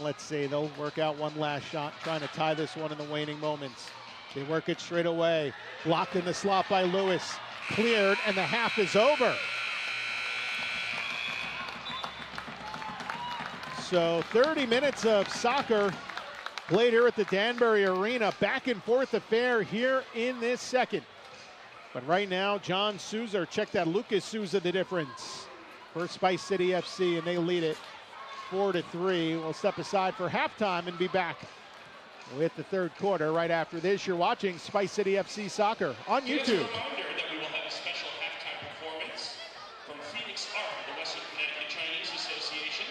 Let's see, they'll work out one last shot, trying to tie this one in the waning moments. They work it straight away. Blocked in the slot by Lewis. Cleared, and the half is over. So 30 minutes of soccer played here at the Danbury Arena. Back and forth affair here in this second. But right now, John Souza, check that, Lucas Souza, the difference for Spice City FC, and they lead it 4-3. We'll step aside for halftime and be back with the third quarter. Right after this, you're watching Spice City FC Soccer on YouTube. Here's a reminder that we will have a special halftime performance from Phoenix Art, the Western Connecticut Chinese Association.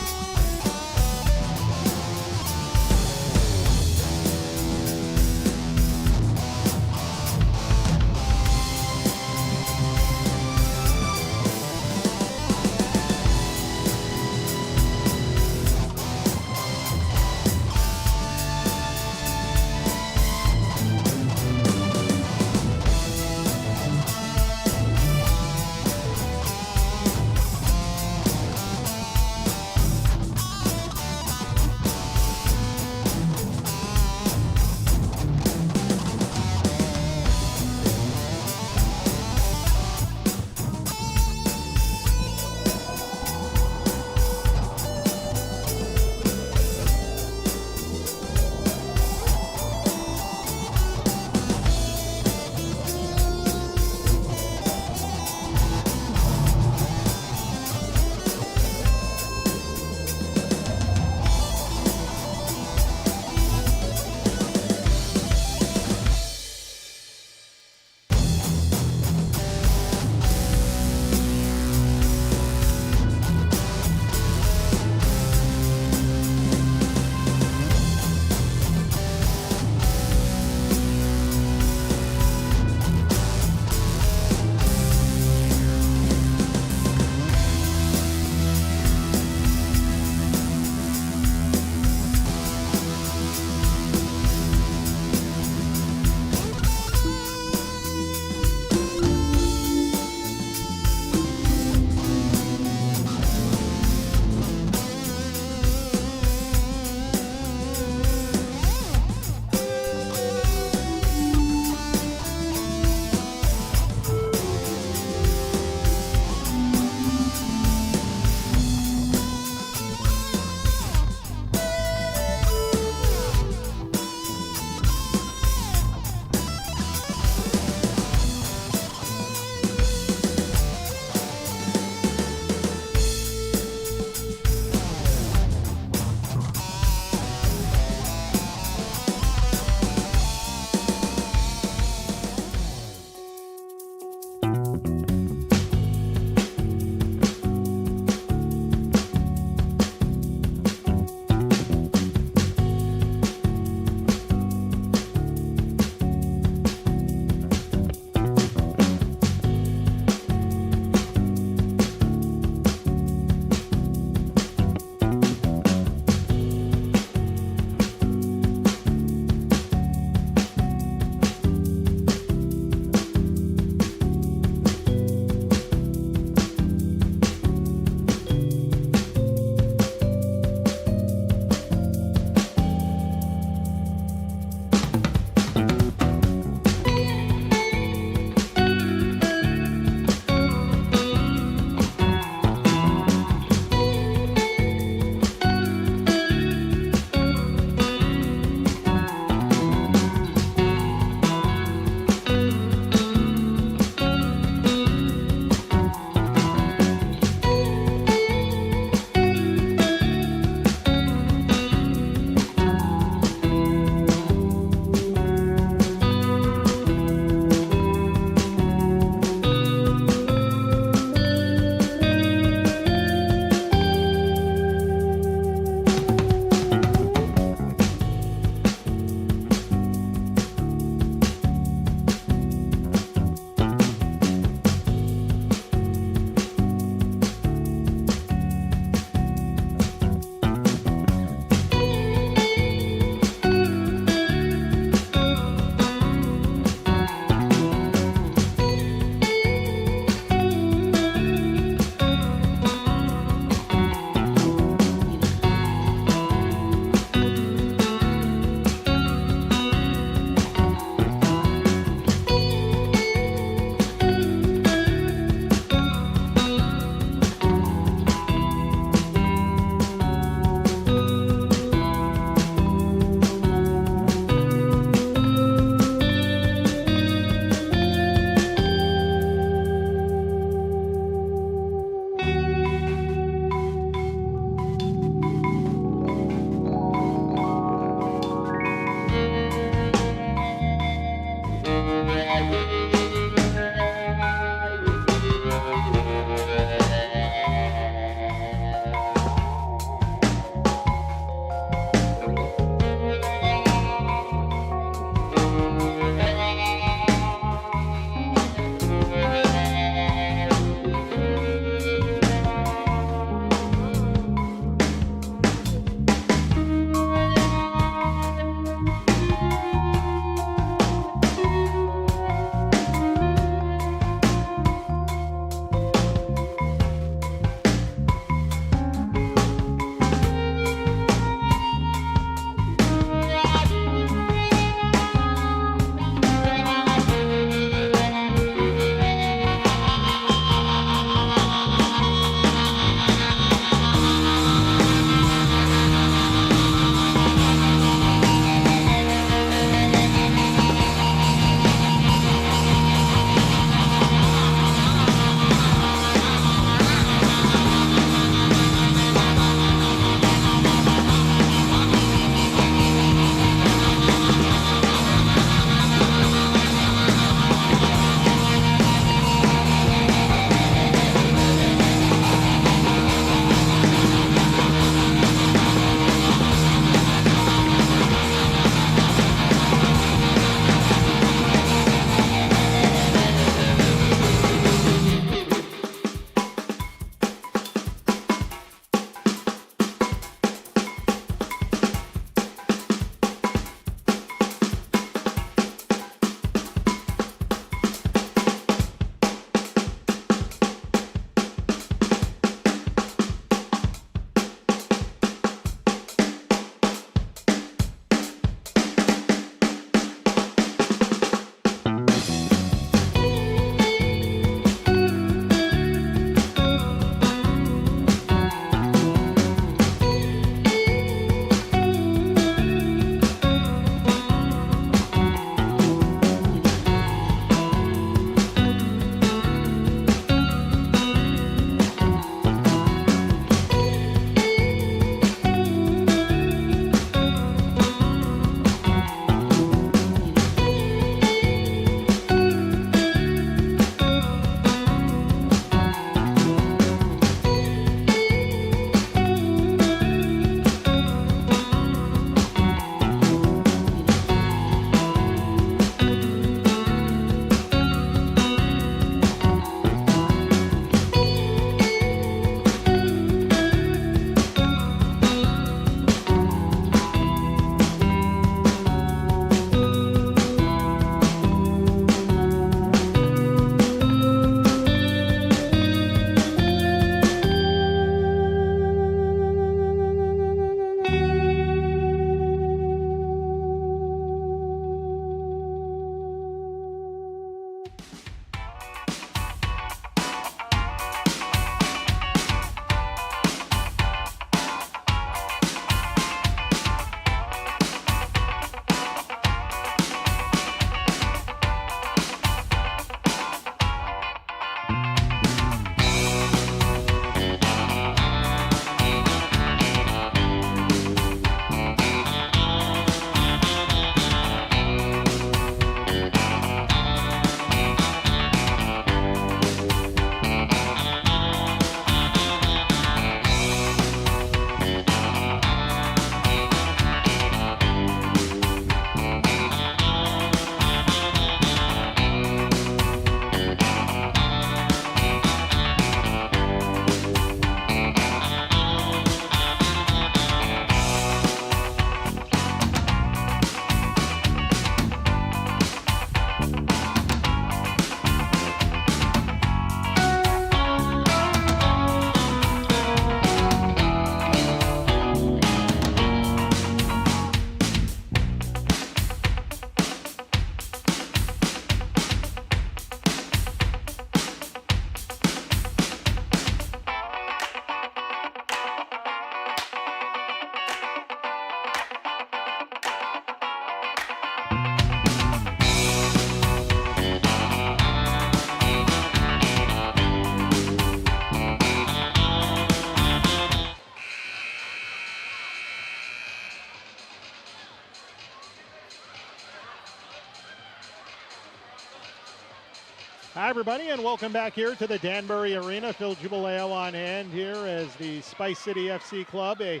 everybody, and welcome back here to the Danbury Arena. Phil Jubileo on hand here as the Spice City FC Club, a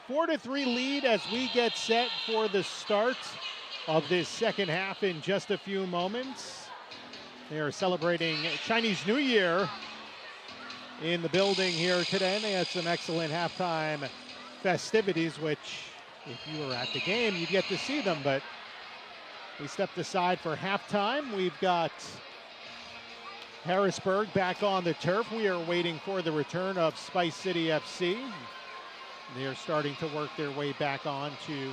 4-3 lead as we get set for the start of this second half in just a few moments. They are celebrating Chinese New Year in the building here today, and they had some excellent halftime festivities, which if you were at the game, you'd get to see them, but we stepped aside for halftime. We've got Harrisburg back on the turf. We are waiting for the return of Spice City FC. They are starting to work their way back onto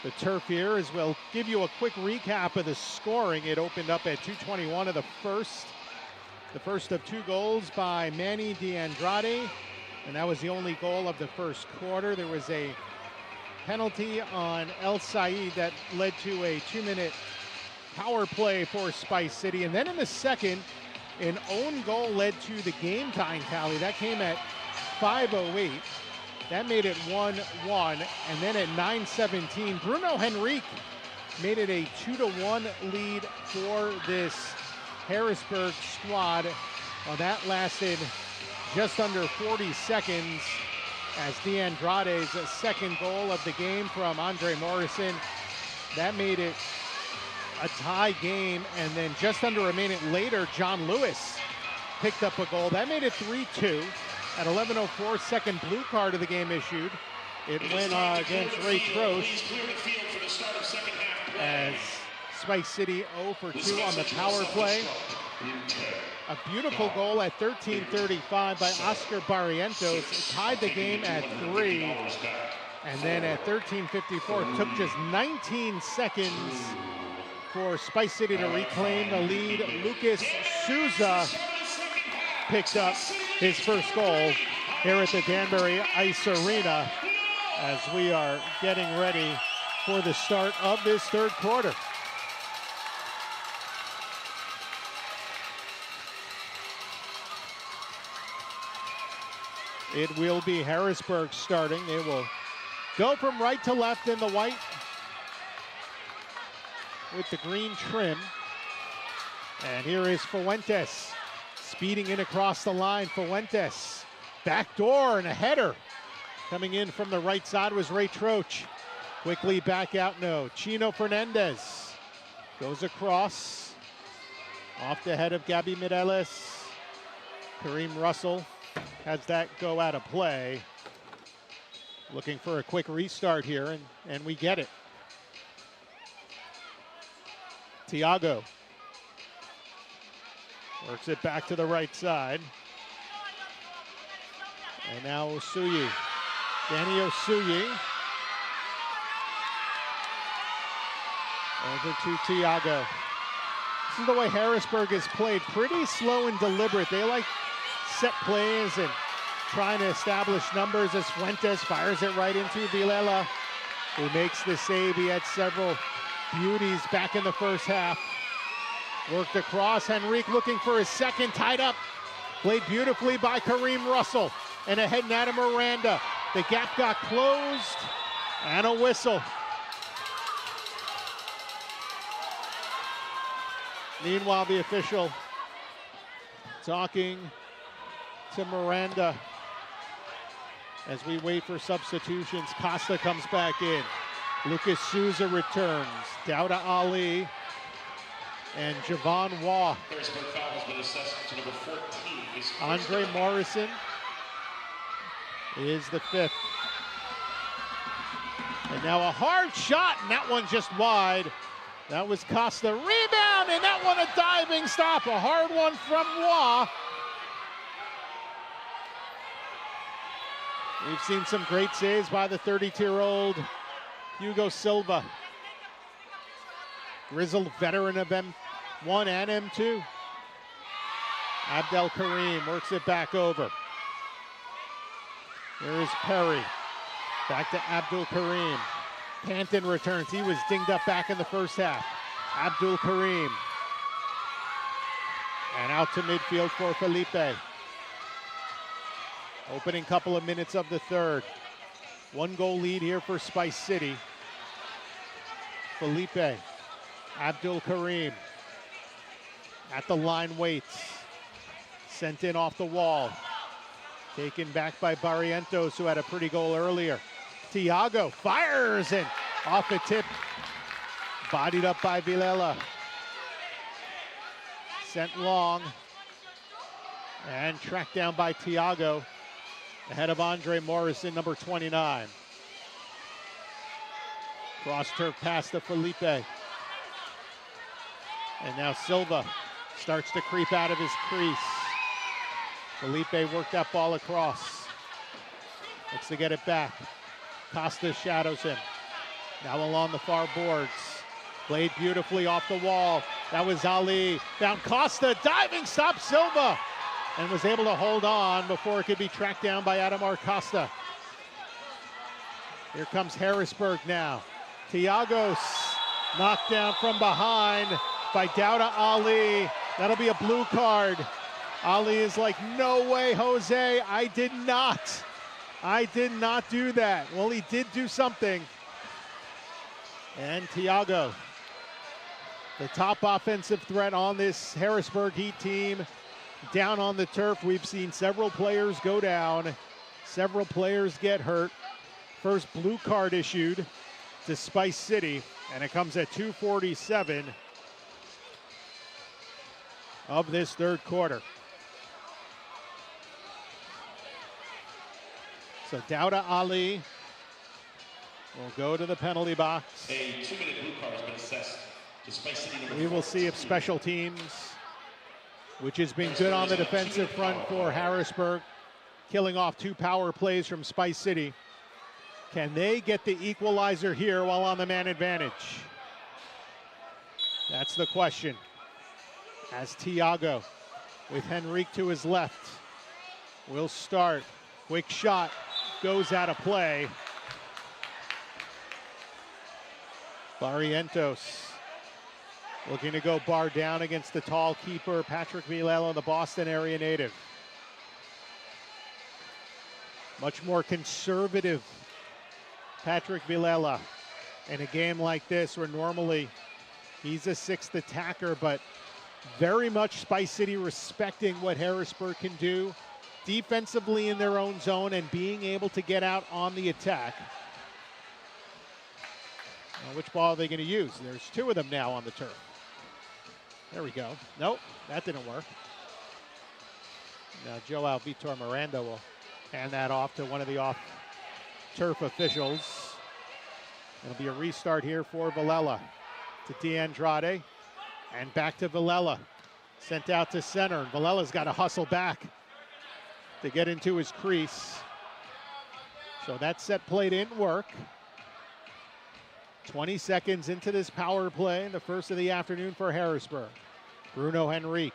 the turf here, as we'll give you a quick recap of the scoring. It opened up at 2:21 of the first of two goals by Manny DeAndrade, and that was the only goal of the first quarter. There was a penalty on El Said that led to a 2-minute power play for Spice City. And then in the second, an own goal led to the game time tally. That came at 5:08. That made it 1-1. And then at 9:17, Bruno Henrique made it a 2-1 lead for this Harrisburg squad. Well, that lasted just under 40 seconds as DeAndrade's second goal of the game from Andre Morrison. That made it a tie game, and then just under a minute later, John Lewis picked up a goal. That made it 3-2. At 11:04, second blue card of the game issued. It went against Ray Troche as Spice City 0 for 2 on the power play. A beautiful goal at 13:35 by Oscar Barrientos tied the game at 3. And then at 13:54, it took just 19 seconds for Spice City to reclaim the lead. Lucas Souza picked up his first goal here at the Danbury Ice Arena as we are getting ready for the start of this third quarter. It will be Harrisburg starting. They will go from right to left in the white with the green trim. And here is Fuentes speeding in across the line. Fuentes, back door and a header. Coming in from the right side was Ray Troche. Quickly back out, no. Chino Fernandez goes across. Off the head of Gabby Mireles. Kareem Russell has that go out of play. Looking for a quick restart here, and we get it. Tiago works it back to the right side. And now Osuyi. Danny Osuyi. Over to Tiago. This is the way Harrisburg is played. Pretty slow and deliberate. They like set plays and trying to establish numbers as Fuentes fires it right into Vilela, who makes the save. He had several beauties back in the first half. Worked across, Henrique looking for his second, tied up. Played beautifully by Kareem Russell. And ahead Nata Miranda. The gap got closed, and a whistle. Meanwhile, the official talking to Miranda as we wait for substitutions. Costa comes back in. Lucas Souza returns. Dauda Ali and Javon Waugh. Andre Morrison is the fifth. And now a hard shot, and that one just wide. That was Costa. Rebound, and that one a diving stop. A hard one from Waugh. We've seen some great saves by the 32-year-old Hugo Silva. Grizzled veteran of M1 and M2. Abdel Karim works it back over. There is Perry. Back to Abdul Karim. Canton returns. He was dinged up back in the first half. Abdul Karim. And out to midfield for Felipe. Opening couple of minutes of the third. 1-goal lead here for Spice City. Felipe. Abdul Karim. at the line waits. Sent in off the wall. Taken back by Barrientos, who had a pretty goal earlier. Tiago fires and off a tip. Bodied up by Villela. Sent long. And tracked down by Tiago. Ahead of Andre Morrison, number 29. Cross turf pass to Felipe. And now Silva starts to creep out of his crease. Felipe worked that ball across. Looks to get it back. Costa shadows him. Now along the far boards. Played beautifully off the wall. That was Ali. Found Costa, diving, stopped Silva. And was able to hold on before it could be tracked down by Adamar Costa. Here comes Harrisburg now. Tiago's knocked down from behind by Dauda Ali. That'll be a blue card. Ali is like, no way, Jose, I did not do that. Well, he did do something. And Tiago, the top offensive threat on this Harrisburg Heat team, down on the turf. We've seen several players go down, several players get hurt. First blue card issued to Spice City, and it comes at 2:47 of this third quarter. So Dauda Ali will go to the penalty box. A 2-minute blue card has been assessed to Spice City. We will see if special teams, which has been good on the defensive front for Harrisburg, killing off 2 power plays from Spice City. Can they get the equalizer here while on the man advantage? That's the question. As Tiago, with Henrique to his left, will start. Quick shot, goes out of play. Barrientos looking to go bar down against the tall keeper, Patrick Villela, the Boston area native. Much more conservative Patrick Villela in a game like this, where normally he's a 6th attacker, but very much Spice City respecting what Harrisburg can do defensively in their own zone and being able to get out on the attack. Now, which ball are they going to use? There's 2 of them now on the turf. There we go. Nope, that didn't work. Now Joao Vitor Miranda will hand that off to one of the off-turf officials. It'll be a restart here for Villela. To DeAndrade, and back to Villela. Sent out to center, and Villella's got to hustle back to get into his crease. So that set play didn't work. 20 seconds into this power play, the first of the afternoon for Harrisburg. Bruno Henrique.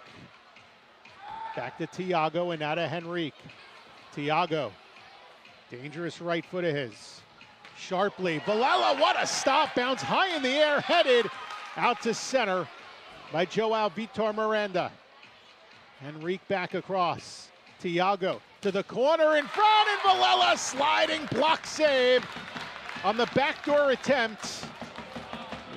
Back to Tiago and now to Henrique. Tiago, dangerous right foot of his. Sharply, Villela, what a stop, bounce high in the air, headed out to center by Joao Vitor Miranda. Henrique back across. Tiago to the corner in front, and Villela sliding block save on the backdoor attempt.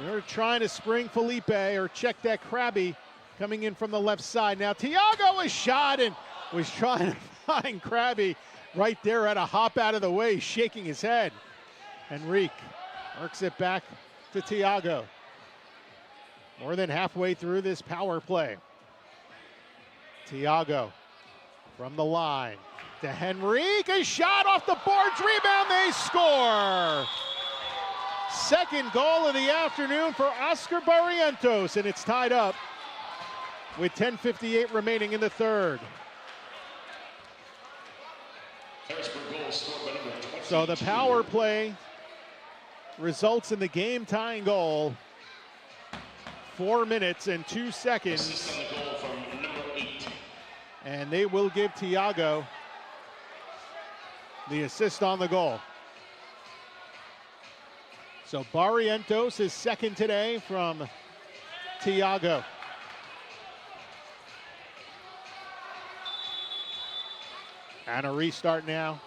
They're trying to spring Felipe or check that Krabby coming in from the left side. Now Tiago was shot and was trying to find Krabby right there at a hop out of the way, shaking his head. Henrique works it back to Tiago. More than halfway through this power play. Tiago from the line to Henrique, a shot off the boards, rebound, they score! Second goal of the afternoon for Oscar Barrientos, and it's tied up with 10:58 remaining in the third. So the power play results in the game-tying goal. 4 minutes and 2 seconds. And they will give Tiago the assist on the goal. So Barrientos is second today from Tiago. And a restart now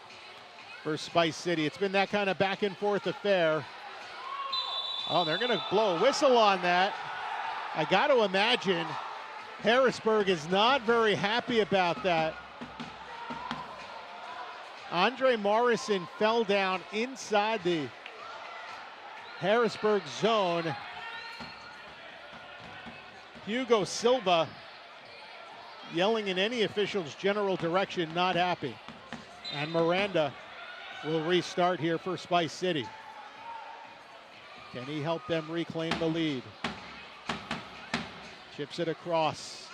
for Spice City. It's been that kind of back and forth affair. Oh, they're gonna blow a whistle on that. I got to imagine Harrisburg is not very happy about that. Andre Morrison fell down inside the Harrisburg zone. Hugo Silva yelling in any official's general direction, not happy. And Miranda will restart here for Spice City. Can he help them reclaim the lead? Chips it across,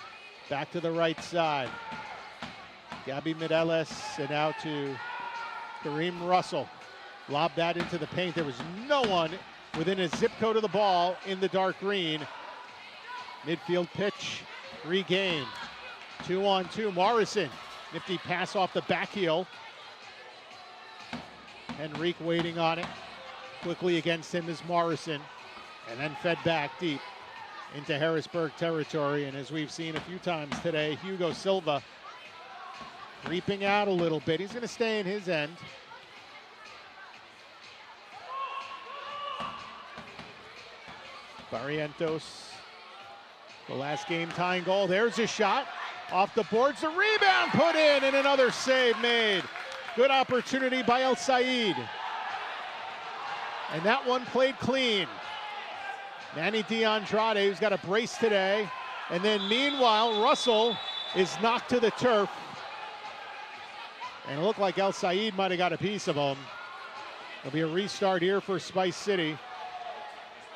back to the right side. Gabby Mireles and out to Kareem Russell. Lob that into the paint. There was no one within a zip code of the ball in the dark green. Midfield pitch, regained. 2-on-2, Morrison. Nifty pass off the back heel. Henrique waiting on it. Quickly against him is Morrison. And then fed back deep into Harrisburg territory. And as we've seen a few times today, Hugo Silva creeping out a little bit. He's going to stay in his end. Barrientos, the last game tying goal. There's a shot off the boards. The rebound put in and another save made. Good opportunity by El Said. And that one played clean. Manny DeAndrade, who's got a brace today. And then meanwhile, Russell is knocked to the turf. And it looked like El Said might have got a piece of him. There'll be a restart here for Spice City.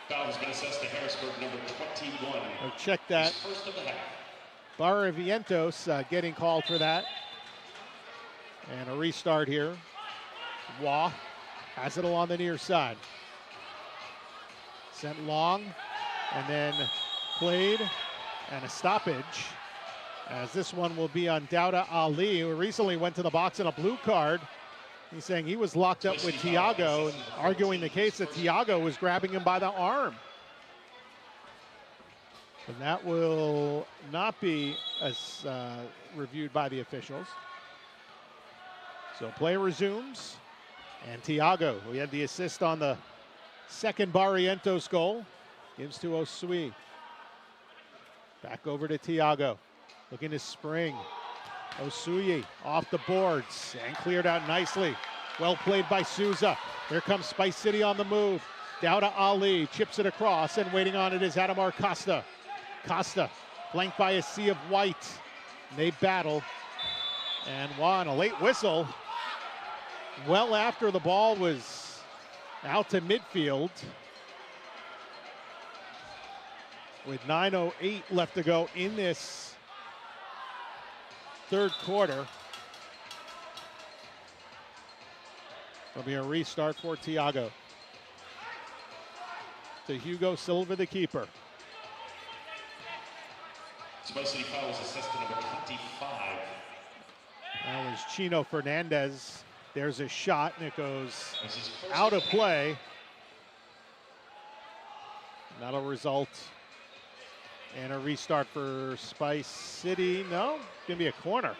Foul has been assessed to Harrisburg, number 21. Oh, check that. First of the half. Barrientos getting called for that. And a restart here. Waugh has it along the near side. Sent long and then played, and a stoppage, as this one will be on Dauda Ali, who recently went to the box in a blue card. He's saying he was locked up with Tiago and arguing the case that Tiago was grabbing him by the arm. And that will not be as reviewed by the officials. So play resumes, and Tiago, who had the assist on the second Barrientos goal, gives to Osui. Back over to Tiago, looking to spring. Osui off the boards and cleared out nicely. Well played by Souza. Here comes Spice City on the move. Dauda Ali chips it across, and waiting on it is Adamar Costa. Costa flanked by a sea of white. They battle, and won a late whistle well after the ball was out to midfield. With 9:08 left to go in this third quarter. There'll be a restart for Tiago. To Hugo Silva, the keeper. Spice City foul was assessed to number 25. That was Chino Fernandez. There's a shot, and it goes out of play. That'll result in a restart for Spice City. No, gonna be a corner.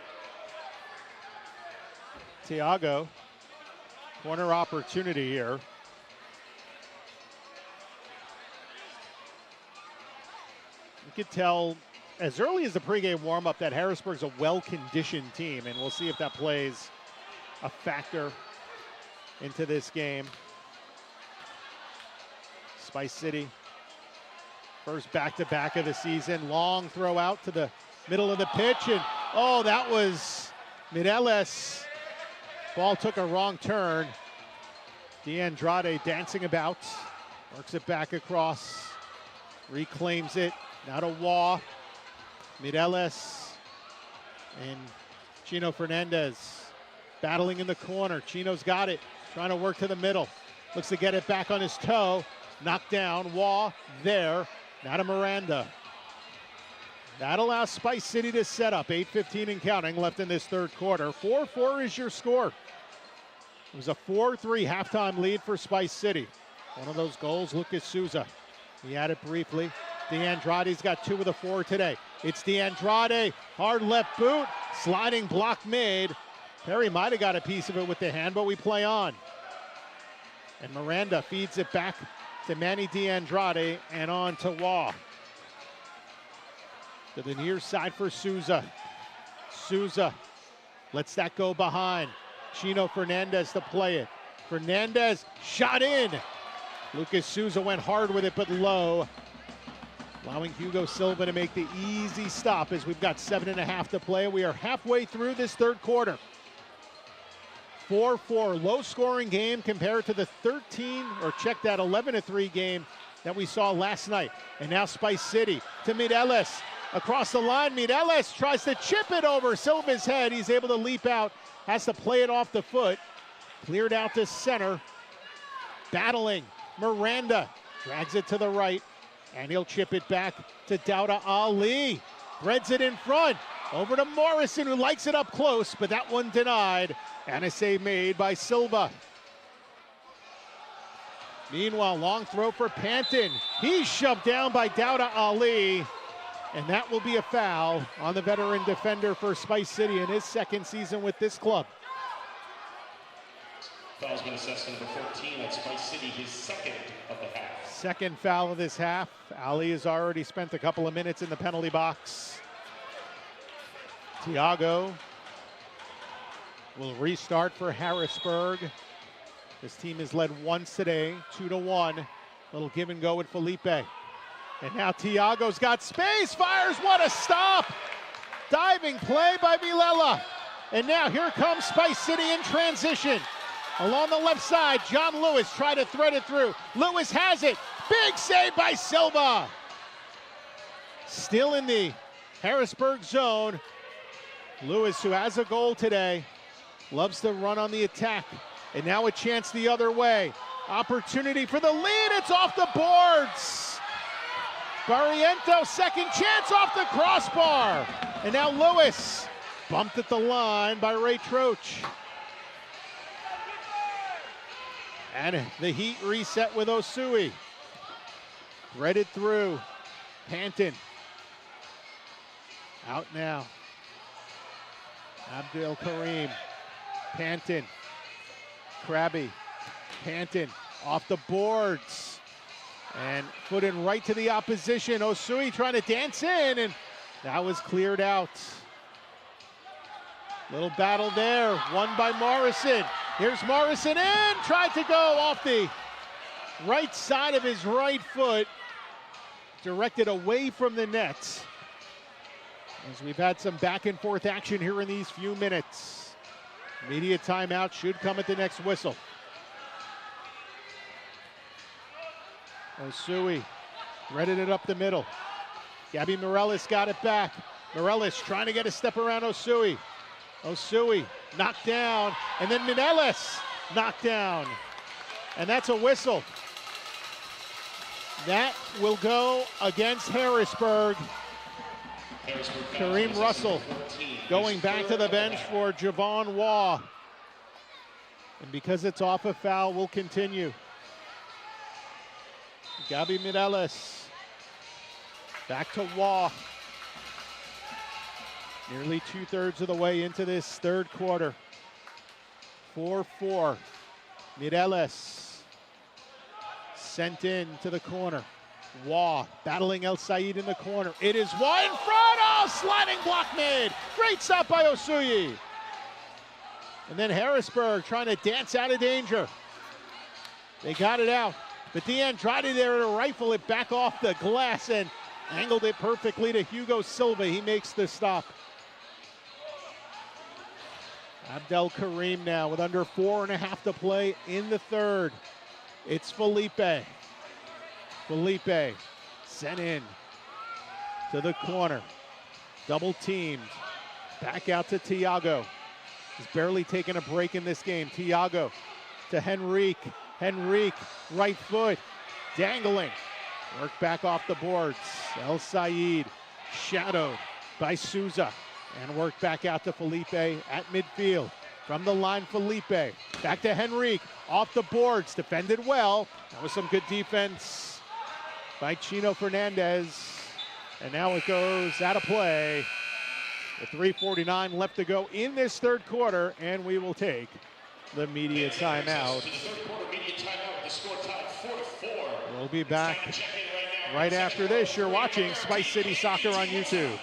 Tiago, corner opportunity here. You could tell as early as the pregame warm-up that Harrisburg's a well-conditioned team, and we'll see if that plays a factor into this game. Spice City, first back-to-back of the season. Long throw out to the middle of the pitch, and oh, that was Mireles. Ball took a wrong turn. DeAndrade dancing about, works it back across, reclaims it. Now to Waugh, Mireles, and Chino Fernandez battling in the corner. Chino's got it, trying to work to the middle. Looks to get it back on his toe. Knocked down, Waugh there. Now to Miranda. That allows Spice City to set up. 8:15 and counting left in this third quarter. 4-4 is your score. It was a 4-3 halftime lead for Spice City. One of those goals, Lucas Souza. He had it briefly. DeAndrade's got 2 of the 4 today. It's DeAndrade, hard left boot, sliding block made. Perry might have got a piece of it with the hand, but we play on. And Miranda feeds it back to Manny DeAndrade and on to Waugh. To the near side for Souza. Souza lets that go behind. Chino Fernandez to play it. Fernandez shot in. Lucas Souza went hard with it, but low. Allowing Hugo Silva to make the easy stop as we've got 7.5 to play. We are halfway through this third quarter. 4-4, low-scoring game compared to the 11-3 game that we saw last night. And now Spice City to Mireles. Across the line, Mireles tries to chip it over Silva's head. He's able to leap out, has to play it off the foot. Cleared out to center. Battling, Miranda drags it to the right. And he'll chip it back to Dauda Ali. Threads it in front. Over to Morrison, who likes it up close, but that one denied. And a save made by Silva. Meanwhile, long throw for Panton. He's shoved down by Dauda Ali. And that will be a foul on the veteran defender for Spice City in his second season with this club. Foul's been assessed number 14 at Spice City, his second of the half. Second foul of this half. Ali has already spent a couple of minutes in the penalty box. Tiago will restart for Harrisburg. This team has led once today, 2-1. Little give and go with Felipe. And now Tiago's got space, fires, what a stop! Diving play by Vilela. And now here comes Spice City in transition. Along the left side, John Lewis tried to thread it through. Lewis has it. Big save by Silva. Still in the Harrisburg zone. Lewis, who has a goal today, loves to run on the attack. And now a chance the other way. Opportunity for the lead. It's off the boards. Barriento, second chance off the crossbar. And now Lewis, bumped at the line by Ray Troach. And the Heat reset with Osui. Threaded through. Panton. Out now. Abdel Karim. Panton. Krabby. Panton off the boards. And put in right to the opposition. Osui trying to dance in, and that was cleared out. Little battle there, won by Morrison. Here's Morrison in, tried to go off the right side of his right foot. Directed away from the net. As we've had some back and forth action here in these few minutes. Immediate timeout should come at the next whistle. Osui threaded it up the middle. Gabby Mireles got it back. Mireles trying to get a step around Osui. Osui knocked down, and then Mireles knocked down. And that's a whistle. That will go against Harrisburg. Kareem Russell going back to the bench for Javon Waugh. And because it's off a foul, we'll continue. Gabby Mireles back to Waugh. Nearly 2/3 of the way into this third quarter. 4-4. Mireles sent in to the corner. Waugh battling El Said in the corner. It is Waugh in front. Oh, sliding block made. Great stop by Osuyi. And then Harrisburg trying to dance out of danger. They got it out. But D'Andrade there to rifle it back off the glass and angled it perfectly to Hugo Silva. He makes the stop. Abdel Karim now with under 4.5 to play in the third. It's Felipe. Felipe sent in to the corner. Double teamed. Back out to Tiago. He's barely taken a break in this game. Tiago to Henrique. Henrique, right foot, dangling. Work back off the boards. El Said shadowed by Souza. And work back out to Felipe at midfield. From the line, Felipe. Back to Henrique. Off the boards. Defended well. That was some good defense by Chino Fernandez. And now it goes out of play. With 3:49 left to go in this third quarter. And we will take the media timeout. The third quarter media timeout. The score tied 4-4. We'll be back Right after this, you're watching Spice City Soccer on YouTube.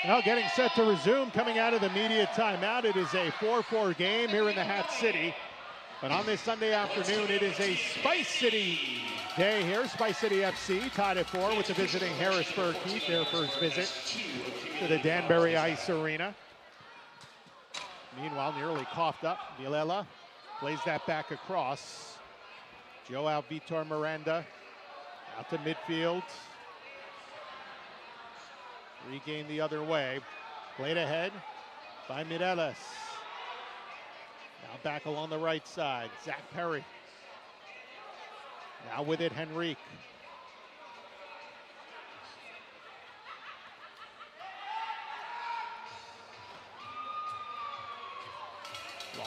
Now getting set to resume, coming out of the media timeout. It is a 4-4 game here in the Hat City. But on this Sunday afternoon, it is a Spice City day here. Spice City FC tied at 4 with the visiting Harrisburg Heat, their first visit to the Danbury Arena. Meanwhile, nearly coughed up. Vilela plays that back across. Joao Vitor Miranda out to midfield. Regained the other way. Played ahead by Mireles. Now back along the right side. Zach Perry. Now with it, Henrique.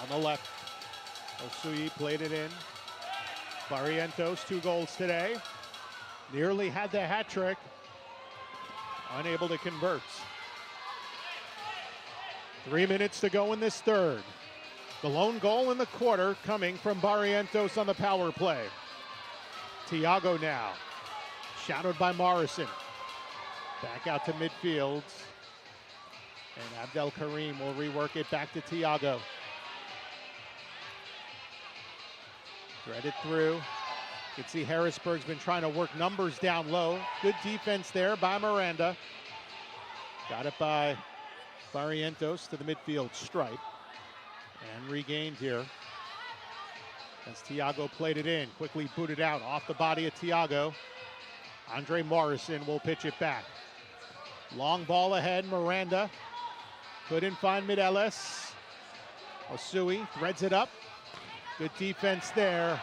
On the left, Osui played it in. Barrientos, 2 goals today. Nearly had the hat trick. Unable to convert. 3 minutes to go in this third. The lone goal in the quarter coming from Barrientos on the power play. Thiago now. Shadowed by Morrison. Back out to midfield. And Abdel Karim will rework it back to Thiago. Threaded through. You can see Harrisburg's been trying to work numbers down low. Good defense there by Miranda. Got it by Barrientos to the midfield stripe. And regained here. As Thiago played it in. Quickly booted out off the body of Thiago. Andre Morrison will pitch it back. Long ball ahead, Miranda. Couldn't find Mireles. Osui threads it up. Good defense there.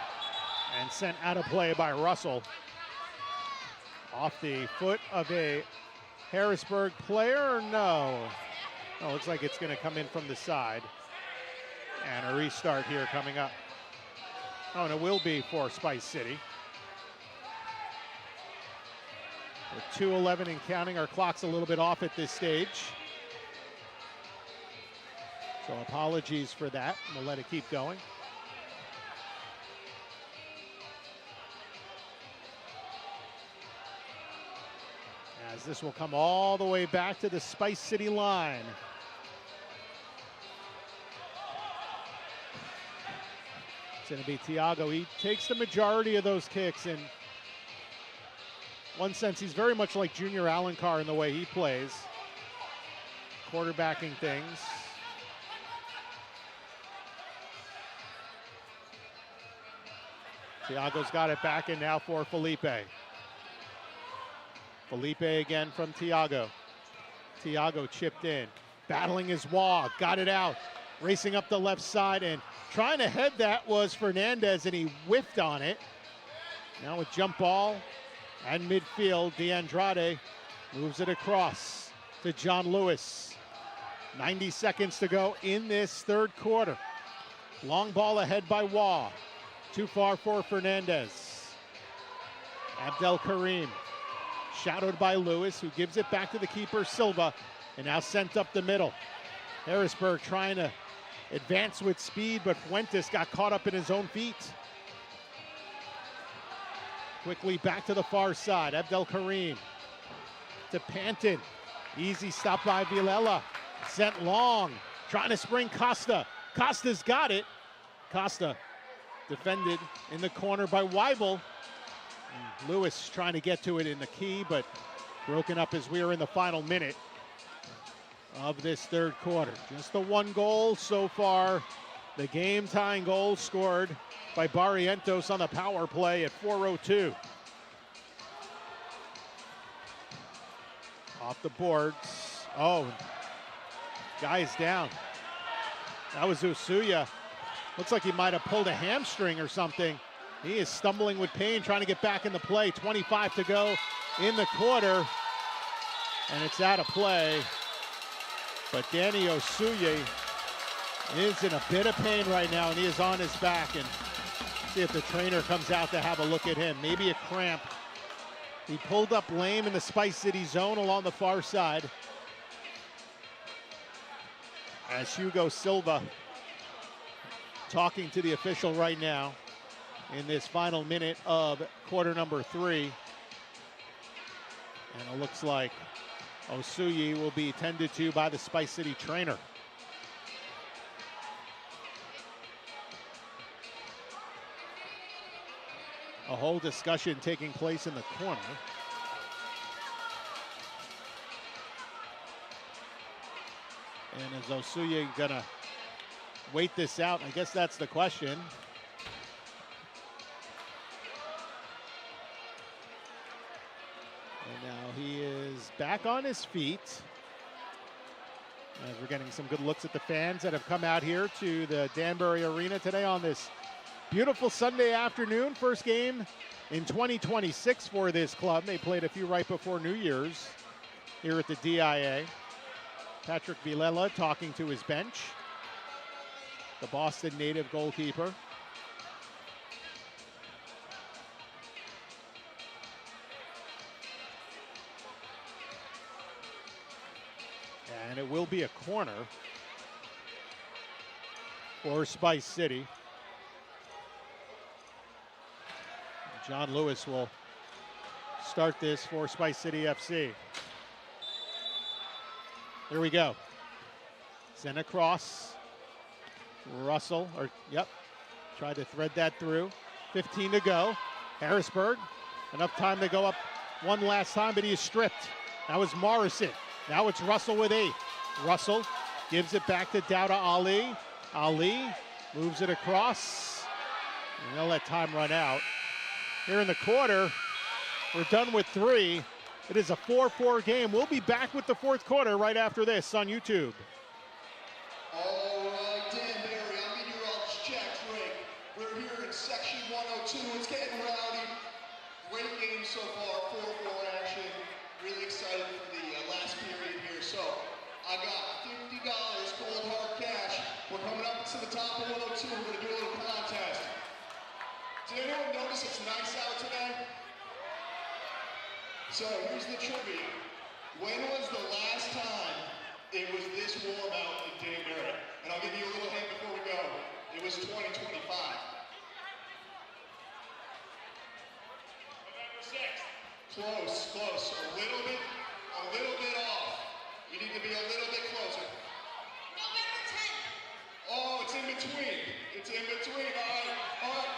And sent out of play by Russell. Off the foot of a Harrisburg player, or no? Oh, looks like it's going to come in from the side. And a restart here coming up. Oh, and it will be for Spice City. With 2:11 and counting, our clock's a little bit off at this stage. So apologies for that. We'll let it keep going. As this will come all the way back to the Spice City line. It's going to be Thiago. He takes the majority of those kicks. In one sense, he's very much like Junior Alencar in the way he plays. Quarterbacking things. Thiago's got it back, and now for Felipe. Felipe again from Thiago. Thiago chipped in. Battling his wall. Got it out. Racing up the left side, and trying to head that was Fernandez, and he whiffed on it. Now with jump ball and midfield, DeAndrade moves it across to John Lewis. 90 seconds to go in this third quarter. Long ball ahead by Waugh. Too far for Fernandez. Abdel Karim. Shadowed by Lewis, who gives it back to the keeper, Silva, and now sent up the middle. Harrisburg trying to advance with speed, but Fuentes got caught up in his own feet. Quickly back to the far side. Abdel Karim to Panton. Easy stop by Villela. Sent long. Trying to spring Costa. Costa's got it. Costa defended in the corner by Weibel. Lewis trying to get to it in the key, but broken up as we are in the final minute of this third quarter. Just the one goal so far. The game-tying goal scored by Barrientos on the power play at 4:02. Off the boards. Oh, guy's down. That was Usuya. Looks like he might have pulled a hamstring or something. He is stumbling with pain, trying to get back in the play. 25 to go in the quarter. And it's out of play. But Danny Usuya is in a bit of pain right now, and he is on his back. And see if the trainer comes out to have a look at him. Maybe a cramp. He pulled up lame in the Spice City zone along the far side. As Hugo Silva talking to the official right now in this final minute of quarter number 3. And it looks like Usuya will be tended to by the Spice City trainer. A whole discussion taking place in the corner. And is Usuya gonna wait this out? I guess that's the question. And now he is back on his feet. As we're getting some good looks at the fans that have come out here to the Danbury Arena today on this beautiful Sunday afternoon. First game in 2026 for this club. They played a few right before New Year's here at the DIA. Patrick Villela talking to his bench. The Boston native goalkeeper. And it will be a corner for Spice City. John Lewis will start this for Spice City FC. Here we go. Sent across. Russell, tried to thread that through. 15 to go. Harrisburg, enough time to go up one last time, but he is stripped. That was Morrison. Now it's Russell with 8. Russell gives it back to Dowda Ali. Ali moves it across. And they'll let time run out. Here in the quarter, we're done with 3. It is a 4-4 game. We'll be back with the fourth quarter right after this on YouTube. All right, Danbury, I'm meteorologist Jack Drake. We're here in section 102. It's getting rowdy. Great game so far, 4-4 action. Really excited for the last period here. So I got $50 cold hard cash. We're coming up to the top of 102. We're going to do a little contest. Did anyone notice it's nice out today? So here's the trivia. When was the last time it was this warm out in Danbury? And I'll give you a little hint before we go. It was 2025. November 6th. Close. A little bit off. You need to be a little bit closer. November 10th. Oh, it's in between. All right.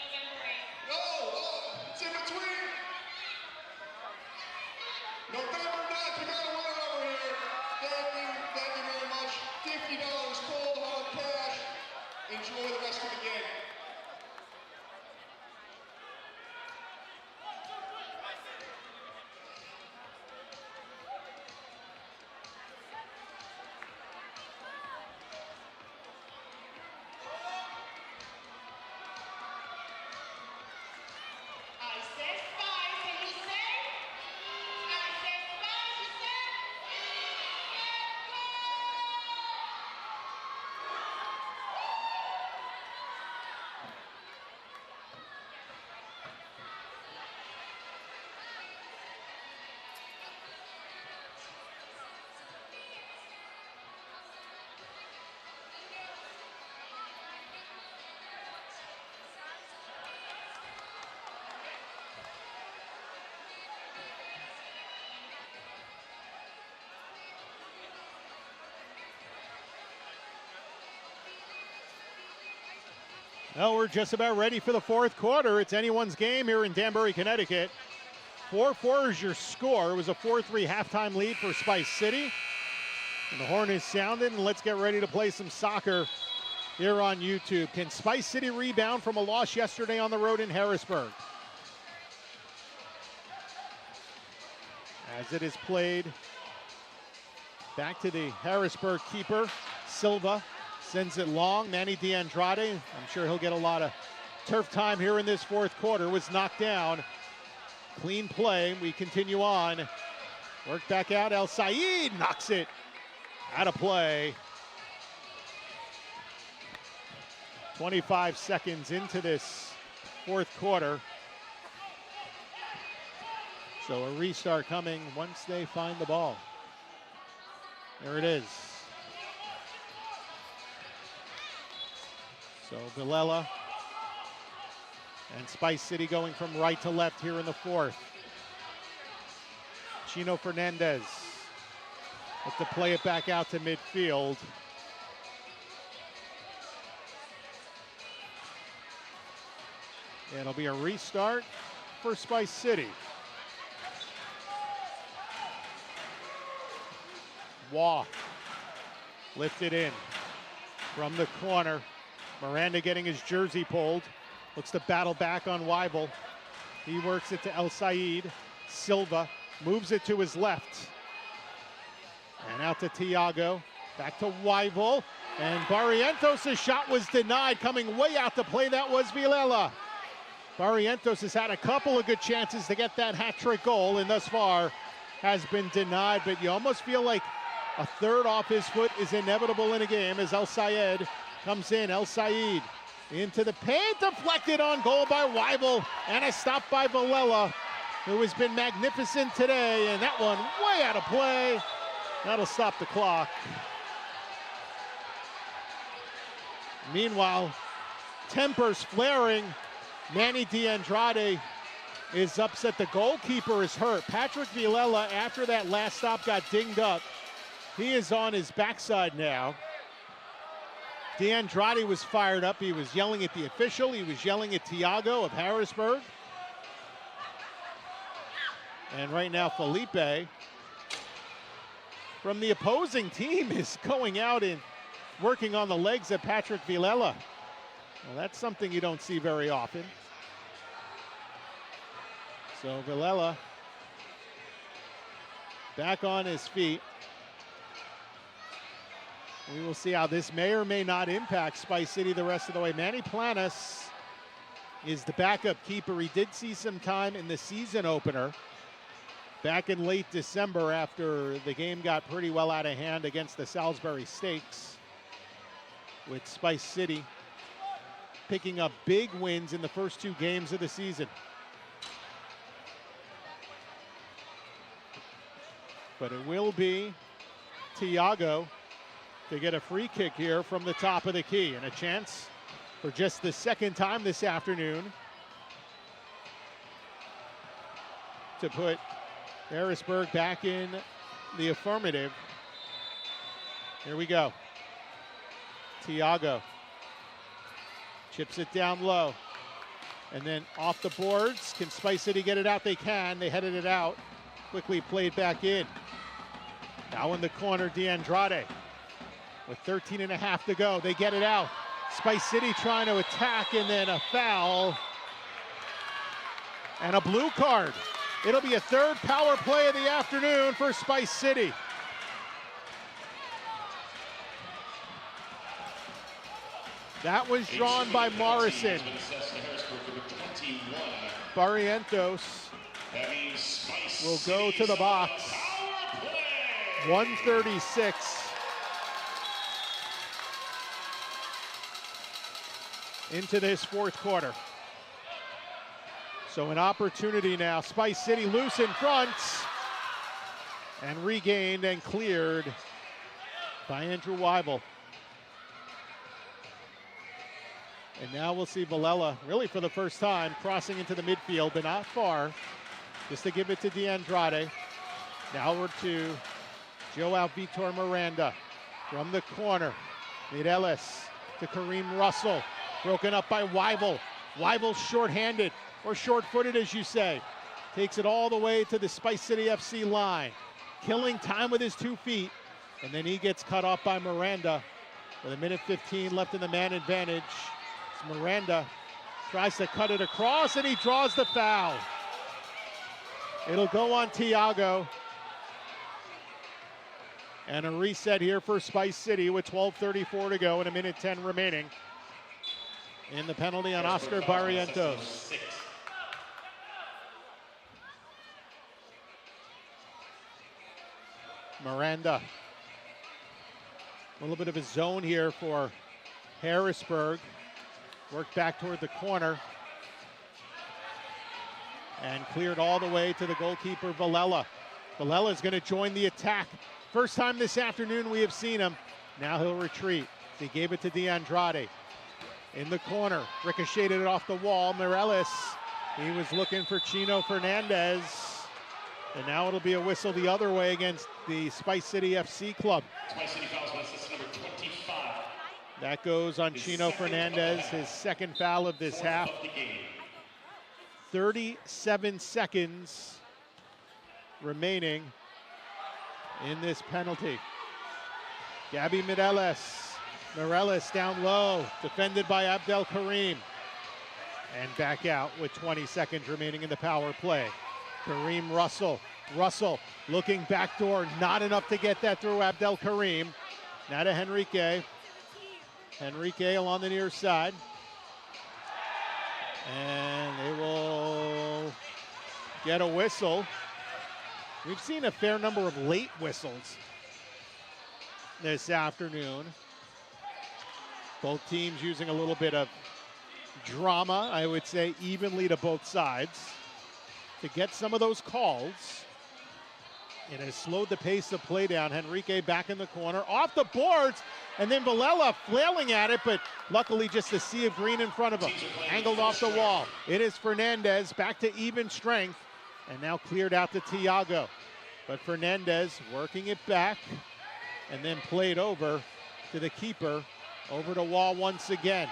November 8th. No, it's in between. November 9th, we got a winner over here. Well, we're just about ready for the fourth quarter. It's anyone's game here in Danbury, Connecticut. 4-4 is your score. It was a 4-3 halftime lead for Spice City. And the horn is sounded, and let's get ready to play some soccer here on YouTube. Can Spice City rebound from a loss yesterday on the road in Harrisburg? As it is played back to the Harrisburg keeper, Silva sends it long. Manny DeAndrade, I'm sure he'll get a lot of turf time here in this fourth quarter, was knocked down. Clean play, we continue on. Work back out, El Said knocks it out of play. 25 seconds into this fourth quarter. So a restart coming once they find the ball. There it is. So Villela and Spice City going from right to left here in the fourth. Chino Fernandez with to play it back out to midfield. It'll be a restart for Spice City. Waugh lifted in from the corner. Miranda getting his jersey pulled. Looks to battle back on Weibel. He works it to El Said. Silva moves it to his left. And out to Tiago. Back to Weibel. And Barrientos' shot was denied. Coming way out to play, that was Villela. Barrientos has had a couple of good chances to get that hat-trick goal, and thus far has been denied. But you almost feel like a third off his foot is inevitable in a game as El Sayed comes in. El Said into the paint, deflected on goal by Weibel, and a stop by Villela, who has been magnificent today, and that one way out of play. That'll stop the clock. Meanwhile, tempers flaring. Manny DeAndrade is upset. The goalkeeper is hurt. Patrick Villela, after that last stop, got dinged up. He is on his backside now. DeAndrade was fired up. He was yelling at the official. He was yelling at Tiago of Harrisburg. And right now, Felipe from the opposing team is going out and working on the legs of Patrick Villela. Well, that's something you don't see very often. So Villela back on his feet. We will see how this may or may not impact Spice City the rest of the way. Manny Planas is the backup keeper. He did see some time in the season opener back in late December after the game got pretty well out of hand against the Salisbury Stakes, with Spice City picking up big wins in the first two games of the season. But it will be Tiago to get a free kick here from the top of the key, and a chance for just the second time this afternoon to put Harrisburg back in the affirmative. Here we go. Tiago chips it down low, and then off the boards. Can Spice City get it out? They can. They headed it out. Quickly played back in. Now in the corner, DeAndrade. With 13 and a half to go, they get it out. Spice City trying to attack, and then a foul. And a blue card. It'll be a third power play of the afternoon for Spice City. That was drawn by Morrison. Barrientos will go to the box. 136 into this fourth quarter. So an opportunity now. Spice City loose in front, and regained and cleared by Andrew Weibel. And now we'll see Villela, really for the first time, crossing into the midfield, but not far, just to give it to DeAndrade. Now we're to Joao Vitor Miranda from the corner. Mireles to Kareem Russell. Broken up by Weibel. Weibel short-handed, or short-footed as you say. Takes it all the way to the Spice City FC line. Killing time with his 2 feet. And then he gets cut off by Miranda. With 1:15 left in the man advantage. It's Miranda tries to cut it across, and he draws the foul. It'll go on Tiago. And a reset here for Spice City with 12:34 to go and 1:10 remaining. In the penalty on Oscar Barrientos. Miranda. A little bit of a zone here for Harrisburg. Worked back toward the corner. And cleared all the way to the goalkeeper, Villela. Villela's going to join the attack. First time this afternoon we have seen him. Now he'll retreat. He gave it to DeAndrade. In the corner, ricocheted it off the wall. Mireles, he was looking for Chino Fernandez. And now it'll be a whistle the other way against the Spice City FC club. Spice City fouls on assist number 25. That goes on Chino Fernandez, his second foul of this half. 37 seconds remaining in this penalty. Gabby Mireles down low, defended by Abdel Karim. And back out with 20 seconds remaining in the power play. Kareem Russell looking backdoor, not enough to get that through Abdel Karim. Now to Henrique along the near side. And they will get a whistle. We've seen a fair number of late whistles this afternoon. Both teams using a little bit of drama, I would say, evenly to both sides to get some of those calls. It has slowed the pace of play down. Henrique back in the corner, off the boards, and then Villela flailing at it, but luckily just a sea of green in front of him. Angled off the wall. It is Fernandez back to even strength, and now cleared out to Tiago. But Fernandez working it back, and then played over to the keeper, over to Wall once again.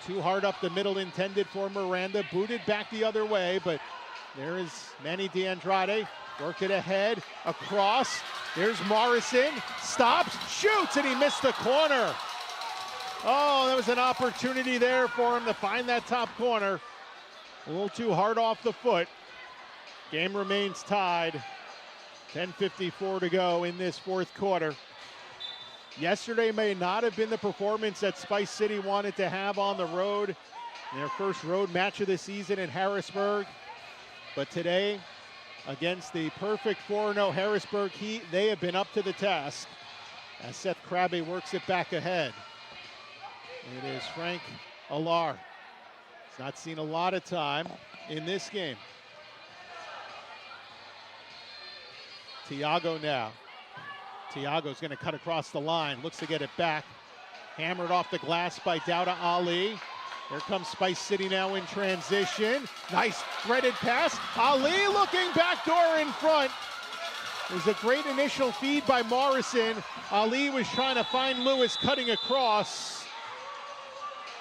Too hard up the middle intended for Miranda, booted back the other way, but there is Manny DeAndrade, worked it ahead, across. There's Morrison, stops, shoots, and he missed the corner. Oh, that was an opportunity there for him to find that top corner. A little too hard off the foot. Game remains tied. 10:54 to go in this fourth quarter. Yesterday may not have been the performance that Spice City wanted to have on the road in their first road match of the season in Harrisburg. But today, against the perfect 4-0 Harrisburg Heat, they have been up to the task as Seth Krabbe works it back ahead. It is Frank Alar. He's not seen a lot of time in this game. Tiago now. Tiago's going to cut across the line, looks to get it back. Hammered off the glass by Dowda Ali. Here comes Spice City now in transition. Nice threaded pass. Ali looking backdoor in front. It was a great initial feed by Morrison. Ali was trying to find Lewis cutting across.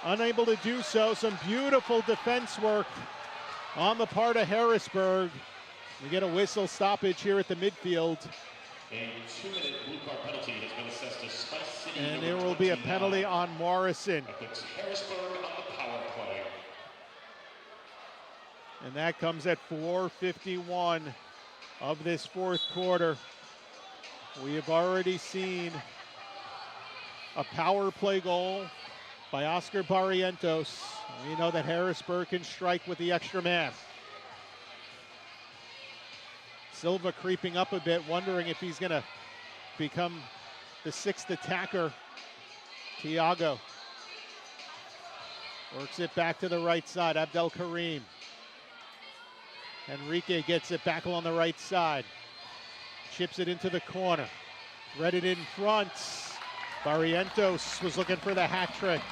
Unable to do so. Some beautiful defense work on the part of Harrisburg. We get a whistle stoppage here at the midfield. A 2-minute blue card penalty has been assessed to Spice City. And there will be a penalty on Morrison. Against Harrisburg on the power play. And that comes at 4:51 of this fourth quarter. We have already seen a power play goal by Oscar Barrientos. We know that Harrisburg can strike with the extra man. Silva creeping up a bit, wondering if he's going to become the sixth attacker. Tiago works it back to the right side. Abdel Karim. Henrique gets it back along the right side. Chips it into the corner. Threaded in front. Barrientos was looking for the hat trick.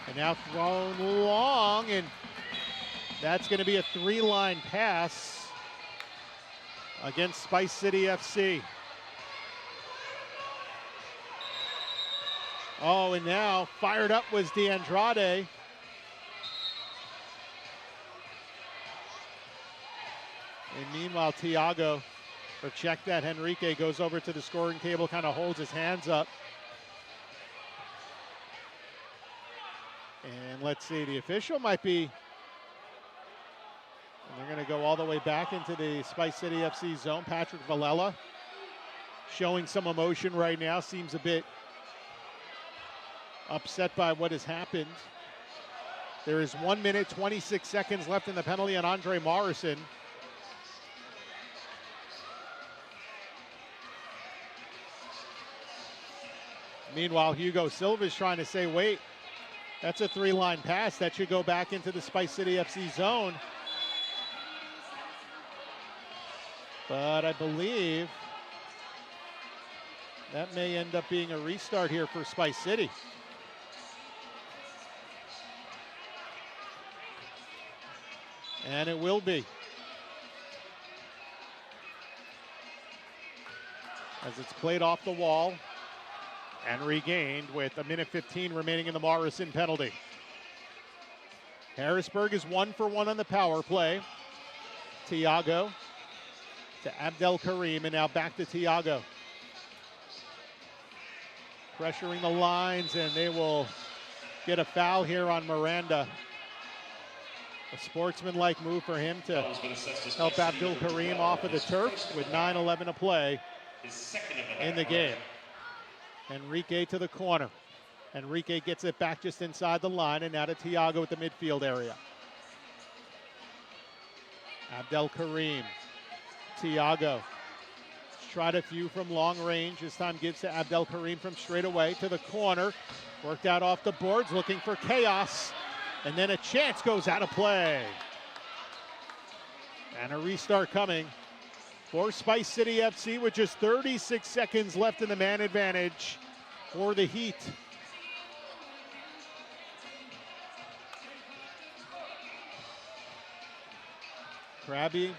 And now thrown long, and that's going to be a three-line pass against Spice City FC. Oh, and now fired up was DeAndrade. Meanwhile, Tiago, or check that, Henrique goes over to the scoring table, kind of holds his hands up. And let's see, the official might be, and they're going to go all the way back into the Spice City FC zone. Patrick Villela showing some emotion right now, seems a bit upset by what has happened. There is 1 minute, 26 seconds left in the penalty on Andre Morrison. Meanwhile, Hugo Silva is trying to say, wait, that's a three-line pass. That should go back into the Spice City FC zone. But I believe that may end up being a restart here for Spice City. And it will be. As it's played off the wall and regained with 1:15 remaining in the Morrison penalty. Harrisburg is 1 for 1 on the power play. Tiago to Abdel Karim, and now back to Tiago. Pressuring the lines, and they will get a foul here on Miranda. A sportsmanlike move for him to help Abdul Karim off of the turf with 9:11 to play in the game. Henrique to the corner. Henrique gets it back just inside the line, and now to Tiago at the midfield area. Abdel Karim. Tiago. Tried a few from long range. This time gives to Abdel Karim from straight away to the corner. Worked out off the boards, looking for chaos. And then a chance goes out of play. And a restart coming for Spice City FC with just 36 seconds left in the man advantage for the Heat. Krabby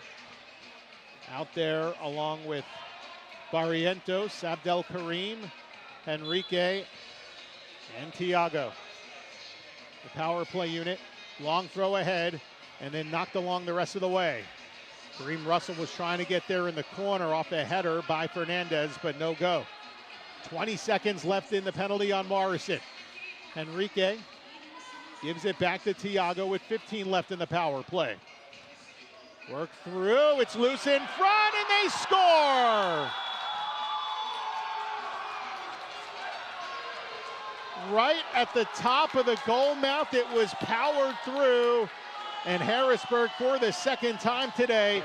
out there along with Barrientos, Abdel Karim, Henrique, and Tiago. The power play unit, long throw ahead, and then knocked along the rest of the way. Kareem Russell was trying to get there in the corner off a header by Fernandez, but no go. 20 seconds left in the penalty on Morrison. Henrique gives it back to Tiago with 15 left in the power play. Work through, it's loose in front, and they score! Right at the top of the goal mouth, it was powered through, and Harrisburg, for the second time today,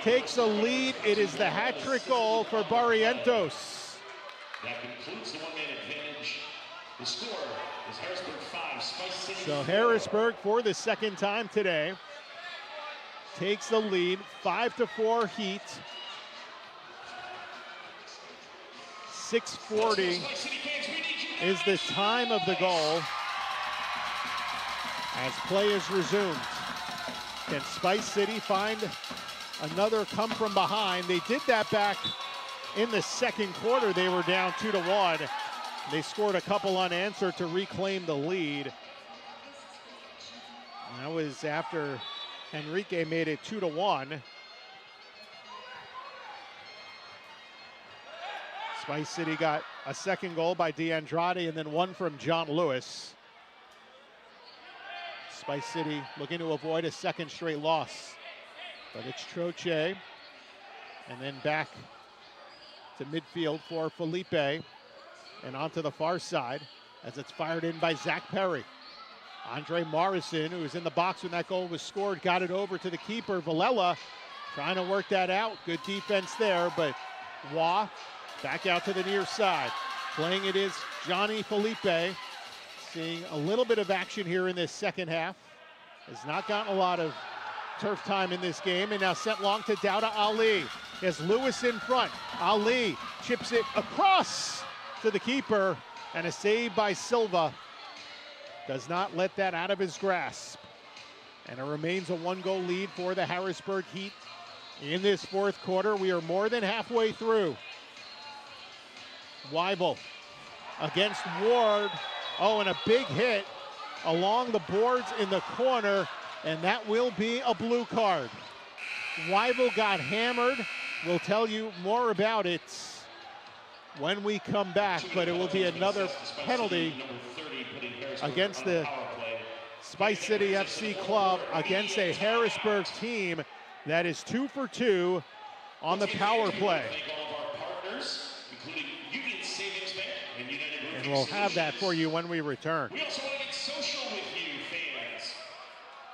takes a lead. It is the hat-trick goal for Barrientos. That concludes the one-man advantage. The score is Harrisburg 5, Spice City 4. So Harrisburg, for the second time today, takes the lead, 5-4 Heat. 6:40 is the time of the goal as play is resumed. Can Spice City find another come from behind? They did that back in the second quarter. They were down 2-1. They scored a couple unanswered to reclaim the lead. That was after Henrique made it 2-1. Spice City got a second goal by DeAndrade and then one from John Lewis. Spice City looking to avoid a second straight loss. But it's Troche, and then back to midfield for Felipe, and onto the far side as it's fired in by Zach Perry. Andre Morrison, who was in the box when that goal was scored, got it over to the keeper, Villela, trying to work that out. Good defense there, but Waugh back out to the near side. Playing it is Johnny Felipe. Seeing a little bit of action here in this second half. Has not gotten a lot of turf time in this game, and now sent long to Dowda Ali. Has Lewis in front. Ali chips it across to the keeper, and a save by Silva. Does not let that out of his grasp. And it remains a one-goal lead for the Harrisburg Heat in this fourth quarter. We are more than halfway through. Weibel against Ward. Oh, and a big hit along the boards in the corner, and that will be a blue card. Wyville got hammered. We'll tell you more about it when we come back, but it will be another penalty against the Spice City FC club against a Harrisburg team that is 2 for 2 on the power play. And we'll have that for you when we return. We also want to get social with you, fans.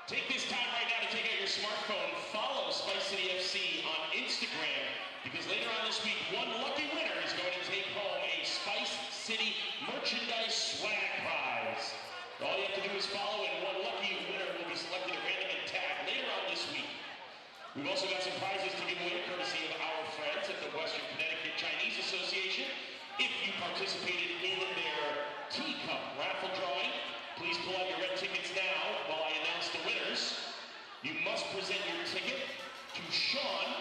Take this time right now to take out your smartphone. Follow Spice City FC on Instagram, because later on this week, one lucky winner is going to take home a Spice City merchandise swag prize. All you have to do is follow, and one lucky winner will be selected at random and tagged later on this week. We've also got some prizes to give away, courtesy of our friends at the Western Connecticut Chinese Association. If you participated in their teacup raffle drawing, please pull out your red tickets now while I announce the winners. You must present your ticket to Sean,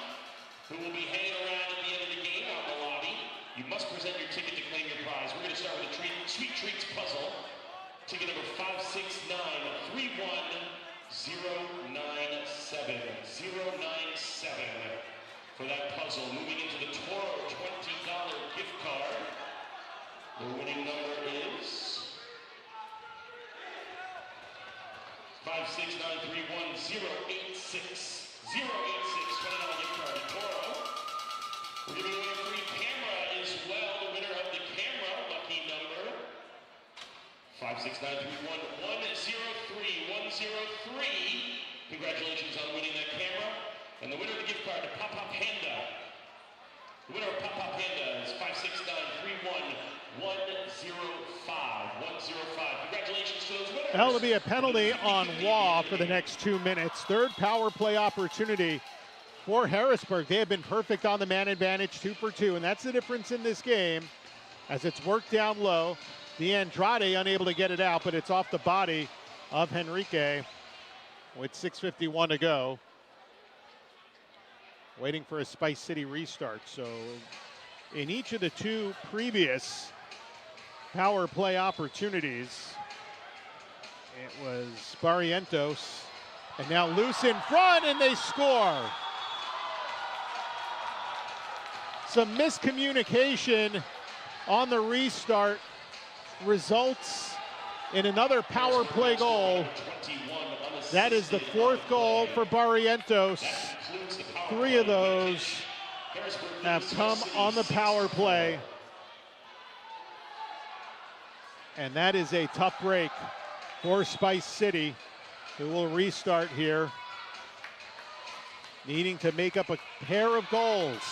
who will be hanging around at the end of the game out in the lobby. You must present your ticket to claim your prize. We're going to start with the Sweet Treats puzzle. Ticket number 56931097097. 097 for that puzzle. Moving into the Toro $20 gift card. The winning number is 56931086086. $20 gift card to Toro. We're giving away a free camera as well. The winner of the camera, lucky number 56931103103. Congratulations on winning that camera. And the winner of the gift card to Papa Panda. The winner of Papa Panda is 56931105105. Congratulations to those winners. That'll be a penalty on Waugh for the next 2 minutes. Third power play opportunity for Harrisburg. They have been perfect on the man advantage, 2 for 2, and that's the difference in this game as it's worked down low. Andrade unable to get it out, but it's off the body of Henrique with 6:51 to go. Waiting for a Spice City restart. So in each of the 2 previous power play opportunities, it was Barrientos, and now loose in front, and they score. Some miscommunication on the restart results in another power play goal. That is the 4th goal for Barrientos. 3 of those have come on the power play. And that is a tough break for Spice City, who will restart here, needing to make up a pair of goals.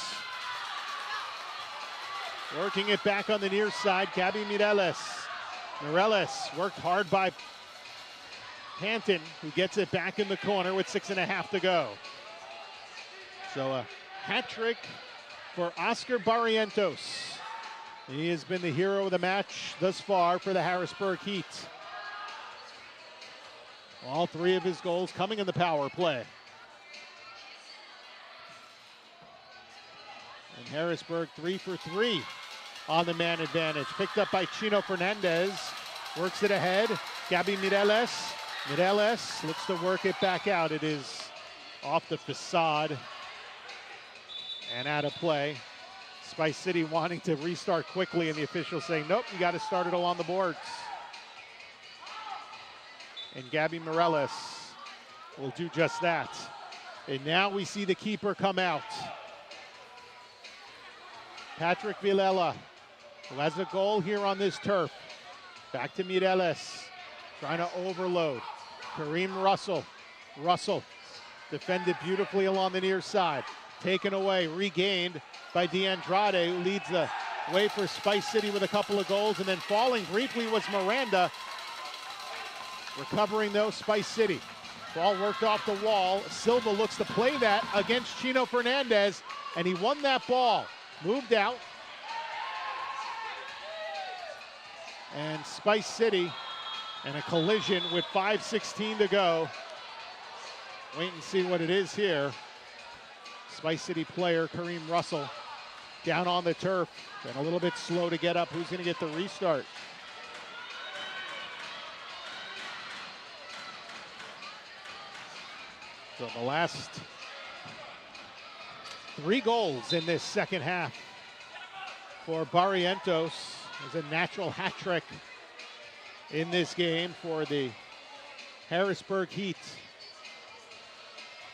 Working it back on the near side, Gabby Mireles. Mireles worked hard by Panton, who gets it back in the corner with 6.5 to go. So a hat trick for Oscar Barrientos. He has been the hero of the match thus far for the Harrisburg Heat. All 3 of his goals coming in the power play. And Harrisburg 3 for 3 on the man advantage. Picked up by Chino Fernandez. Works it ahead. Gabby Mireles. Mireles looks to work it back out. It is off the facade and out of play. Spice City wanting to restart quickly, and the official saying, nope, you got to start it along the boards. And Gabby Mireles will do just that. And now we see the keeper come out. Patrick Villela, who has a goal here on this turf. Back to Mireles, trying to overload. Kareem Russell. Russell defended beautifully along the near side. Taken away, regained by DeAndrade, who leads the way for Spice City with a couple of goals. And then falling briefly was Miranda. Recovering though, Spice City. Ball worked off the wall. Silva looks to play that against Chino Fernandez, and he won that ball. Moved out. And Spice City and a collision with 5:16 to go. Wait and see what it is here. Spice City player Kareem Russell down on the turf and a little bit slow to get up. Who's going to get the restart? So the last 3 goals in this second half for Barrientos. It was a natural hat trick in this game for the Harrisburg Heat.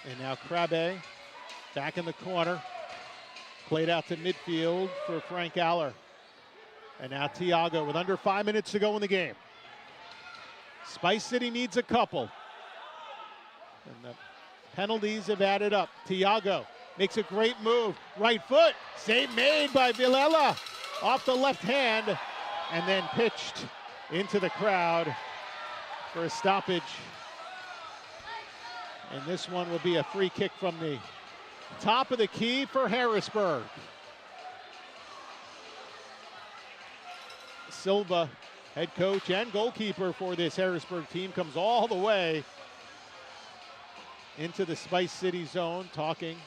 And now Krabbe back in the corner. Played out to midfield for Frank Aller. And now Tiago with under 5 minutes to go in the game. Spice City needs a couple. And the penalties have added up. Tiago makes a great move. Right foot. Save made by Villela. Off the left hand. And then pitched into the crowd for a stoppage. And this one will be a free kick from the top of the key for Harrisburg. Silva, head coach and goalkeeper for this Harrisburg team, comes all the way into the Spice City zone talking.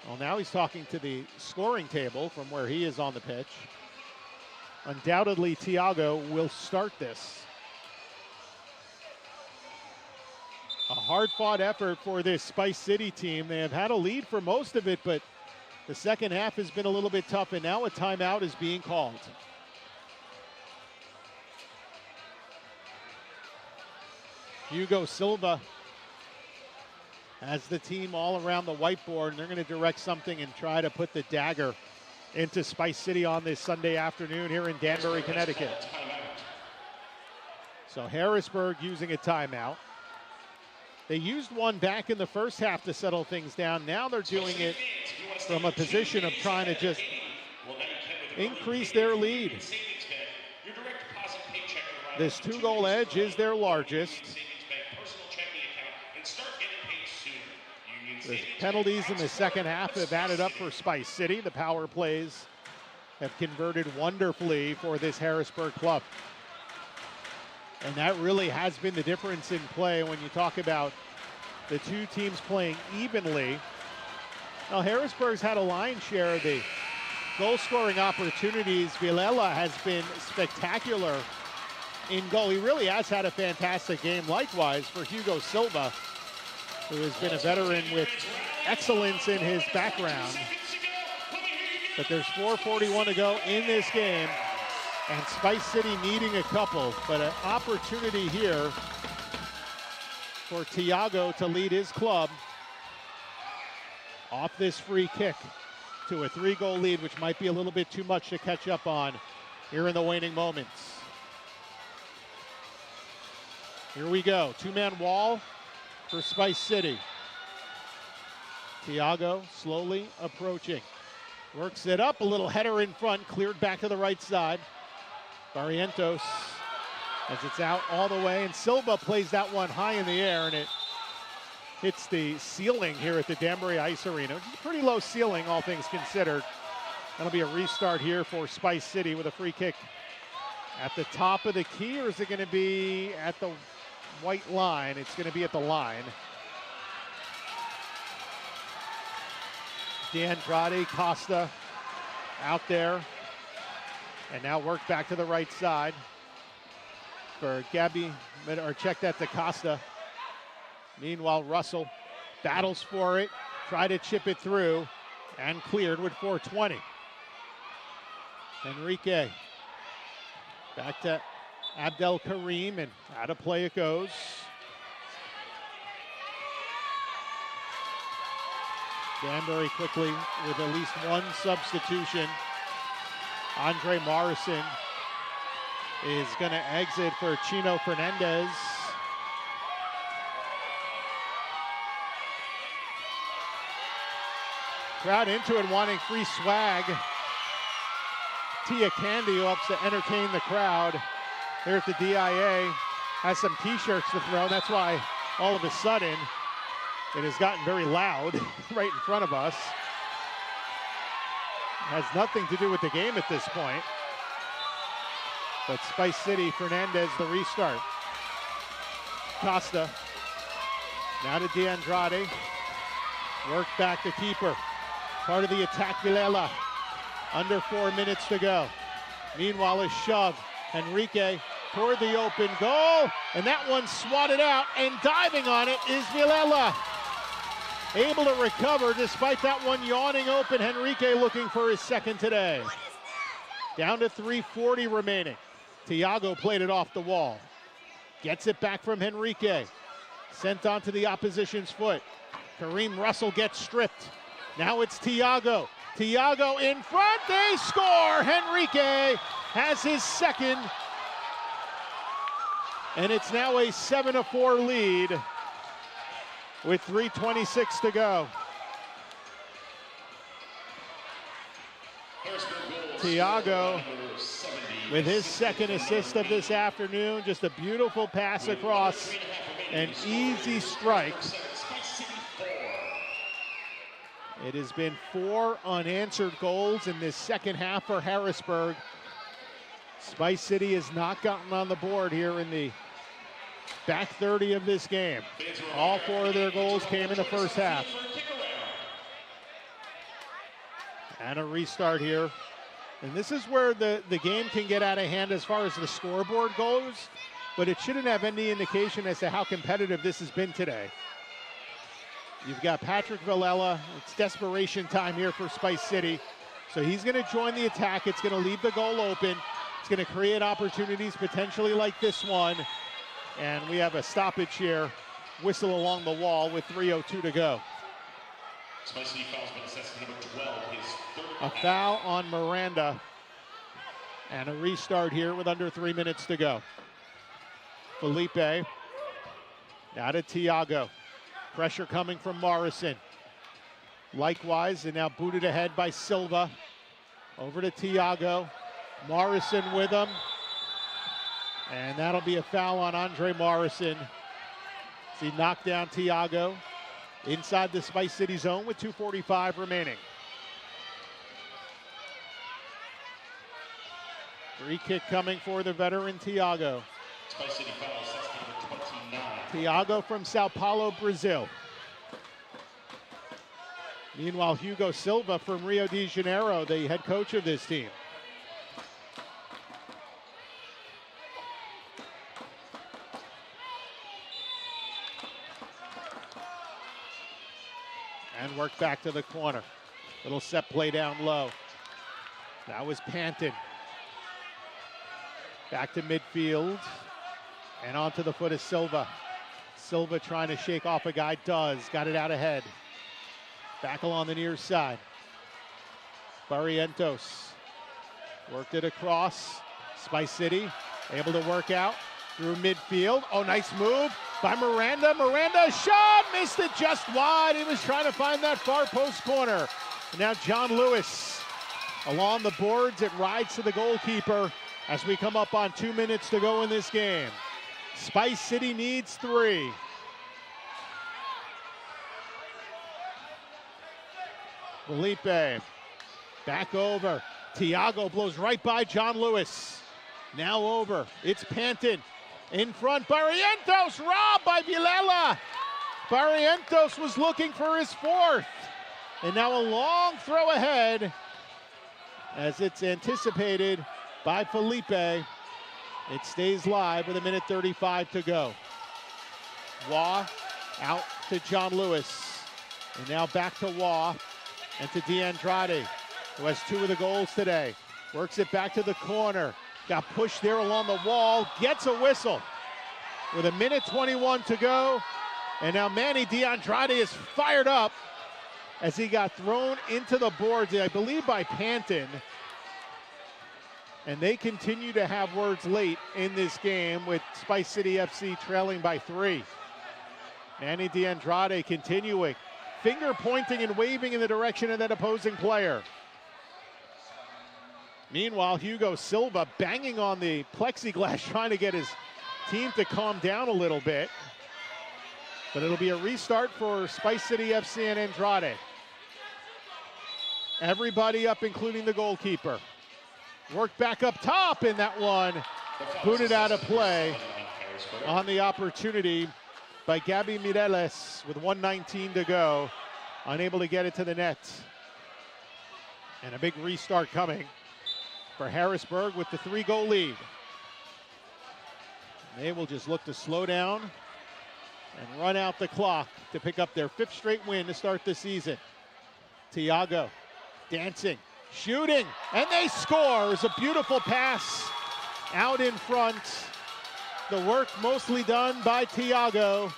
Well, now he's talking to the scoring table from where he is on the pitch. Undoubtedly, Tiago will start this. A hard-fought effort for this Spice City team. They have had a lead for most of it, but the second half has been a little bit tough, and now a timeout is being called. Hugo Silva has the team all around the whiteboard, and they're going to direct something and try to put the dagger into Spice City on this Sunday afternoon here in Danbury, Connecticut. So Harrisburg using a timeout. They used one back in the first half to settle things down. Now they're doing it from a position of trying to just increase their lead. This 2-goal edge is their largest. The penalties in the second half have added up for Spice City. The power plays have converted wonderfully for this Harrisburg club. And that really has been the difference in play when you talk about the two teams playing evenly. Now, Harrisburg's had a lion's share of the goal-scoring opportunities. Villela has been spectacular in goal. He really has had a fantastic game. Likewise for Hugo Silva, who has been a veteran with excellence in his background. But there's 4:41 to go in this game, and Spice City needing a couple, but an opportunity here for Tiago to lead his club off this free kick to a 3-goal lead, which might be a little bit too much to catch up on here in the waning moments. Here we go, 2-man wall for Spice City. Tiago slowly approaching. Works it up, a little header in front, cleared back to the right side. Barrientos, as it's out all the way, and Silva plays that one high in the air, and it hits the ceiling here at the Danbury Ice Arena, which is a pretty low ceiling, all things considered. That'll be a restart here for Spice City with a free kick at the top of the key, or is it going to be at the white line? It's going to be at the line. D'Andrade, Costa out there. And now work back to the right side for Gabby, or check that to Costa. Meanwhile, Russell battles for it, try to chip it through, and cleared with 4:20. Enrique back to Abdel Karim, and out of play it goes. Danbury quickly with at least one substitution. Andre Morrison is going to exit for Chino Fernandez. Crowd into it, wanting free swag. Tia Candy helps to entertain the crowd here at the DIA. Has some t-shirts to throw. That's why all of a sudden it has gotten very loud right in front of us. Has nothing to do with the game at this point. But Spice City, Fernandez, the restart. Costa, now to D'Andrade. Work back the keeper. Part of the attack, Villela. Under 4 minutes to go. Meanwhile, a shove. Enrique toward the open goal. And that one swatted out, and diving on it is Villela. able to recover despite that one yawning open. Henrique looking for his second today. Down to 3:40 remaining. Tiago played it off the wall. Gets it back from Henrique. Sent onto the opposition's foot. Kareem Russell gets stripped. Now it's Tiago. Tiago in front, they score! Henrique has his second. And it's now a 7-4 lead with 3:26 to go. Tiago with his second assist of this afternoon. Just a beautiful pass across, an easy strike. It has been 4 unanswered goals in this second half for Harrisburg. Spice City has not gotten on the board here in the back 30 of this game. All 4 of their goals came in the first half. And a restart here. And this is where the game can get out of hand as far as the scoreboard goes, but it shouldn't have any indication as to how competitive this has been today. You've got Patrick Villela. It's desperation time here for Spice City. So he's going to join the attack. It's going to leave the goal open. It's going to create opportunities potentially like this one. And we have a stoppage here. Whistle along the wall with 3:02 to go. Spice City fouls been assessed number 12, his third. A foul on Miranda. And a restart here with under 3 minutes to go. Felipe. Now to Tiago. Pressure coming from Morrison. Likewise, and now booted ahead by Silva. Over to Tiago. Morrison with him. And that'll be a foul on Andre Morrison. As he knocked down Tiago inside the Spice City zone with 2:45 remaining. Free kick coming for the veteran Tiago. Spice City fouls, that's number 29. Tiago from Sao Paulo, Brazil. Meanwhile, Hugo Silva from Rio de Janeiro, the head coach of this team. And work back to the corner. Little set play down low. That was Panton. Back to midfield. And onto the foot of Silva. Silva trying to shake off a guy, does. Got it out ahead. Back along the near side. Barrientos worked it across. Spice City able to work out through midfield. Oh, nice move by Miranda. Miranda shot, missed it just wide. He was trying to find that far post corner. And now John Lewis along the boards. It rides to the goalkeeper as we come up on 2 minutes to go in this game. Spice City needs 3. Felipe back over. Tiago blows right by John Lewis. Now over. It's Panton. In front, Barrientos, robbed by Villela. Barrientos was looking for his 4th. And now a long throw ahead as it's anticipated by Felipe. It stays live with 1:35 to go. Waugh out to John Lewis. And now back to Waugh and to DeAndrade, who has 2 of the goals today. Works it back to the corner. Got pushed there along the wall. Gets a whistle with 1:21 to go. And now Manny DeAndrade is fired up as he got thrown into the boards, I believe by Panton. And they continue to have words late in this game with Spice City FC trailing by 3. Manny DeAndrade continuing, finger pointing and waving in the direction of that opposing player. Meanwhile, Hugo Silva banging on the plexiglass trying to get his team to calm down a little bit. But it'll be a restart for Spice City FC and Andrade. Everybody up, including the goalkeeper. Work back up top, and that one booted out of play on the opportunity by Gabby Mireles with 1:19 to go. Unable to get it to the net. And a big restart coming for Harrisburg with the 3-goal lead. They will just look to slow down and run out the clock to pick up their 5th straight win to start the season. Tiago dancing, shooting, and they score. It's a beautiful pass out in front. The work mostly done by Tiago,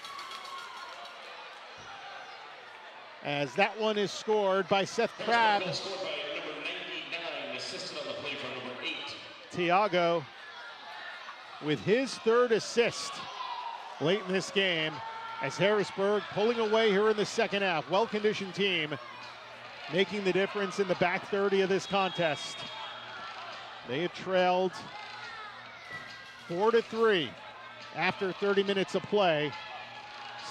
as that one is scored by Seth Crabb. Scored by number 99, assisted on the play for number 8. Tiago with his 3rd assist late in this game, as Harrisburg pulling away here in the second half. Well-conditioned team making the difference in the back 30 of this contest. They had trailed 4-3 after 30 minutes of play.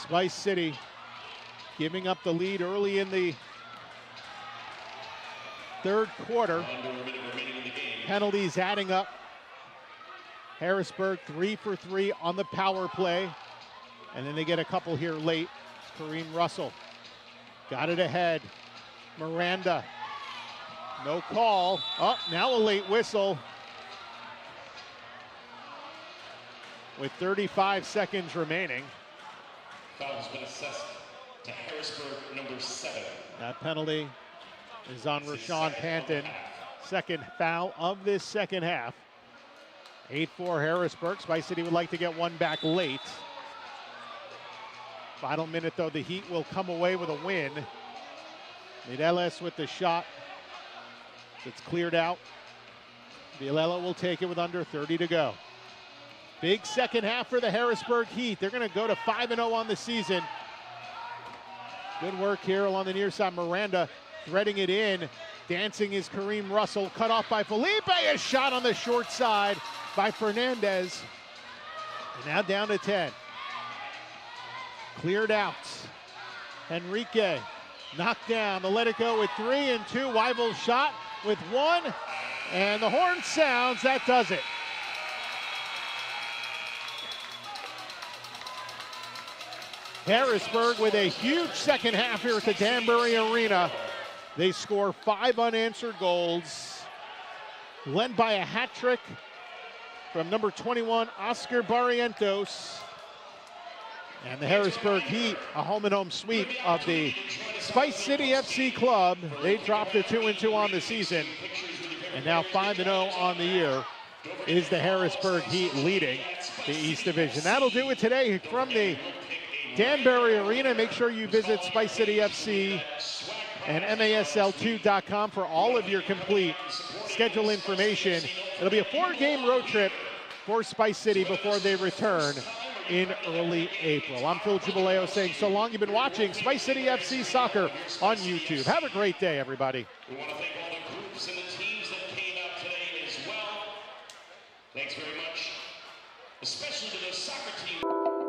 Spice City giving up the lead early in the 3rd quarter. Under a minute remaining in the game. Penalties adding up. Harrisburg 3 for 3 on the power play. And then they get a couple here late. Kareem Russell got it ahead. Miranda, no call. Oh, now a late whistle. With 35 seconds remaining. Foul has been assessed to Harrisburg, number 7. That penalty is on Rashawn Panton. Second foul of this second half. 8-4 Harrisburg. Spice City would like to get one back late. Final minute though, the Heat will come away with a win. Mireles with the shot. It's cleared out. Villela will take it with under 30 to go. Big second half for the Harrisburg Heat. They're going to go to 5-0 on the season. Good work here along the near side. Miranda threading it in. Dancing is Kareem Russell. Cut off by Felipe. A shot on the short side by Fernandez. And now down to 10. Cleared out. Henrique knocked down. They'll let it go with 3 and 2. Weibel shot with 1. And the horn sounds. That does it. Harrisburg with a huge second half here at the Danbury Arena. They score 5 unanswered goals, led by a hat trick from number 21, Oscar Barrientos. And the Harrisburg Heat, a home-and-home sweep of the Spice City FC club. They dropped to 2-2 on the season, and now 5-0 on the year is the Harrisburg Heat leading the East Division. That'll do it today from the Danbury Arena. Make sure you visit Spice City FC and MASL2.com for all of your complete schedule information. It'll be a 4-game road trip for Spice City before they return in early April. I'm Phil Jubileo saying so long. You've been watching Spice City FC Soccer on YouTube. Have a great day, everybody. We want to thank all the groups and the teams that came out today as well. Thanks very much, especially to the soccer team.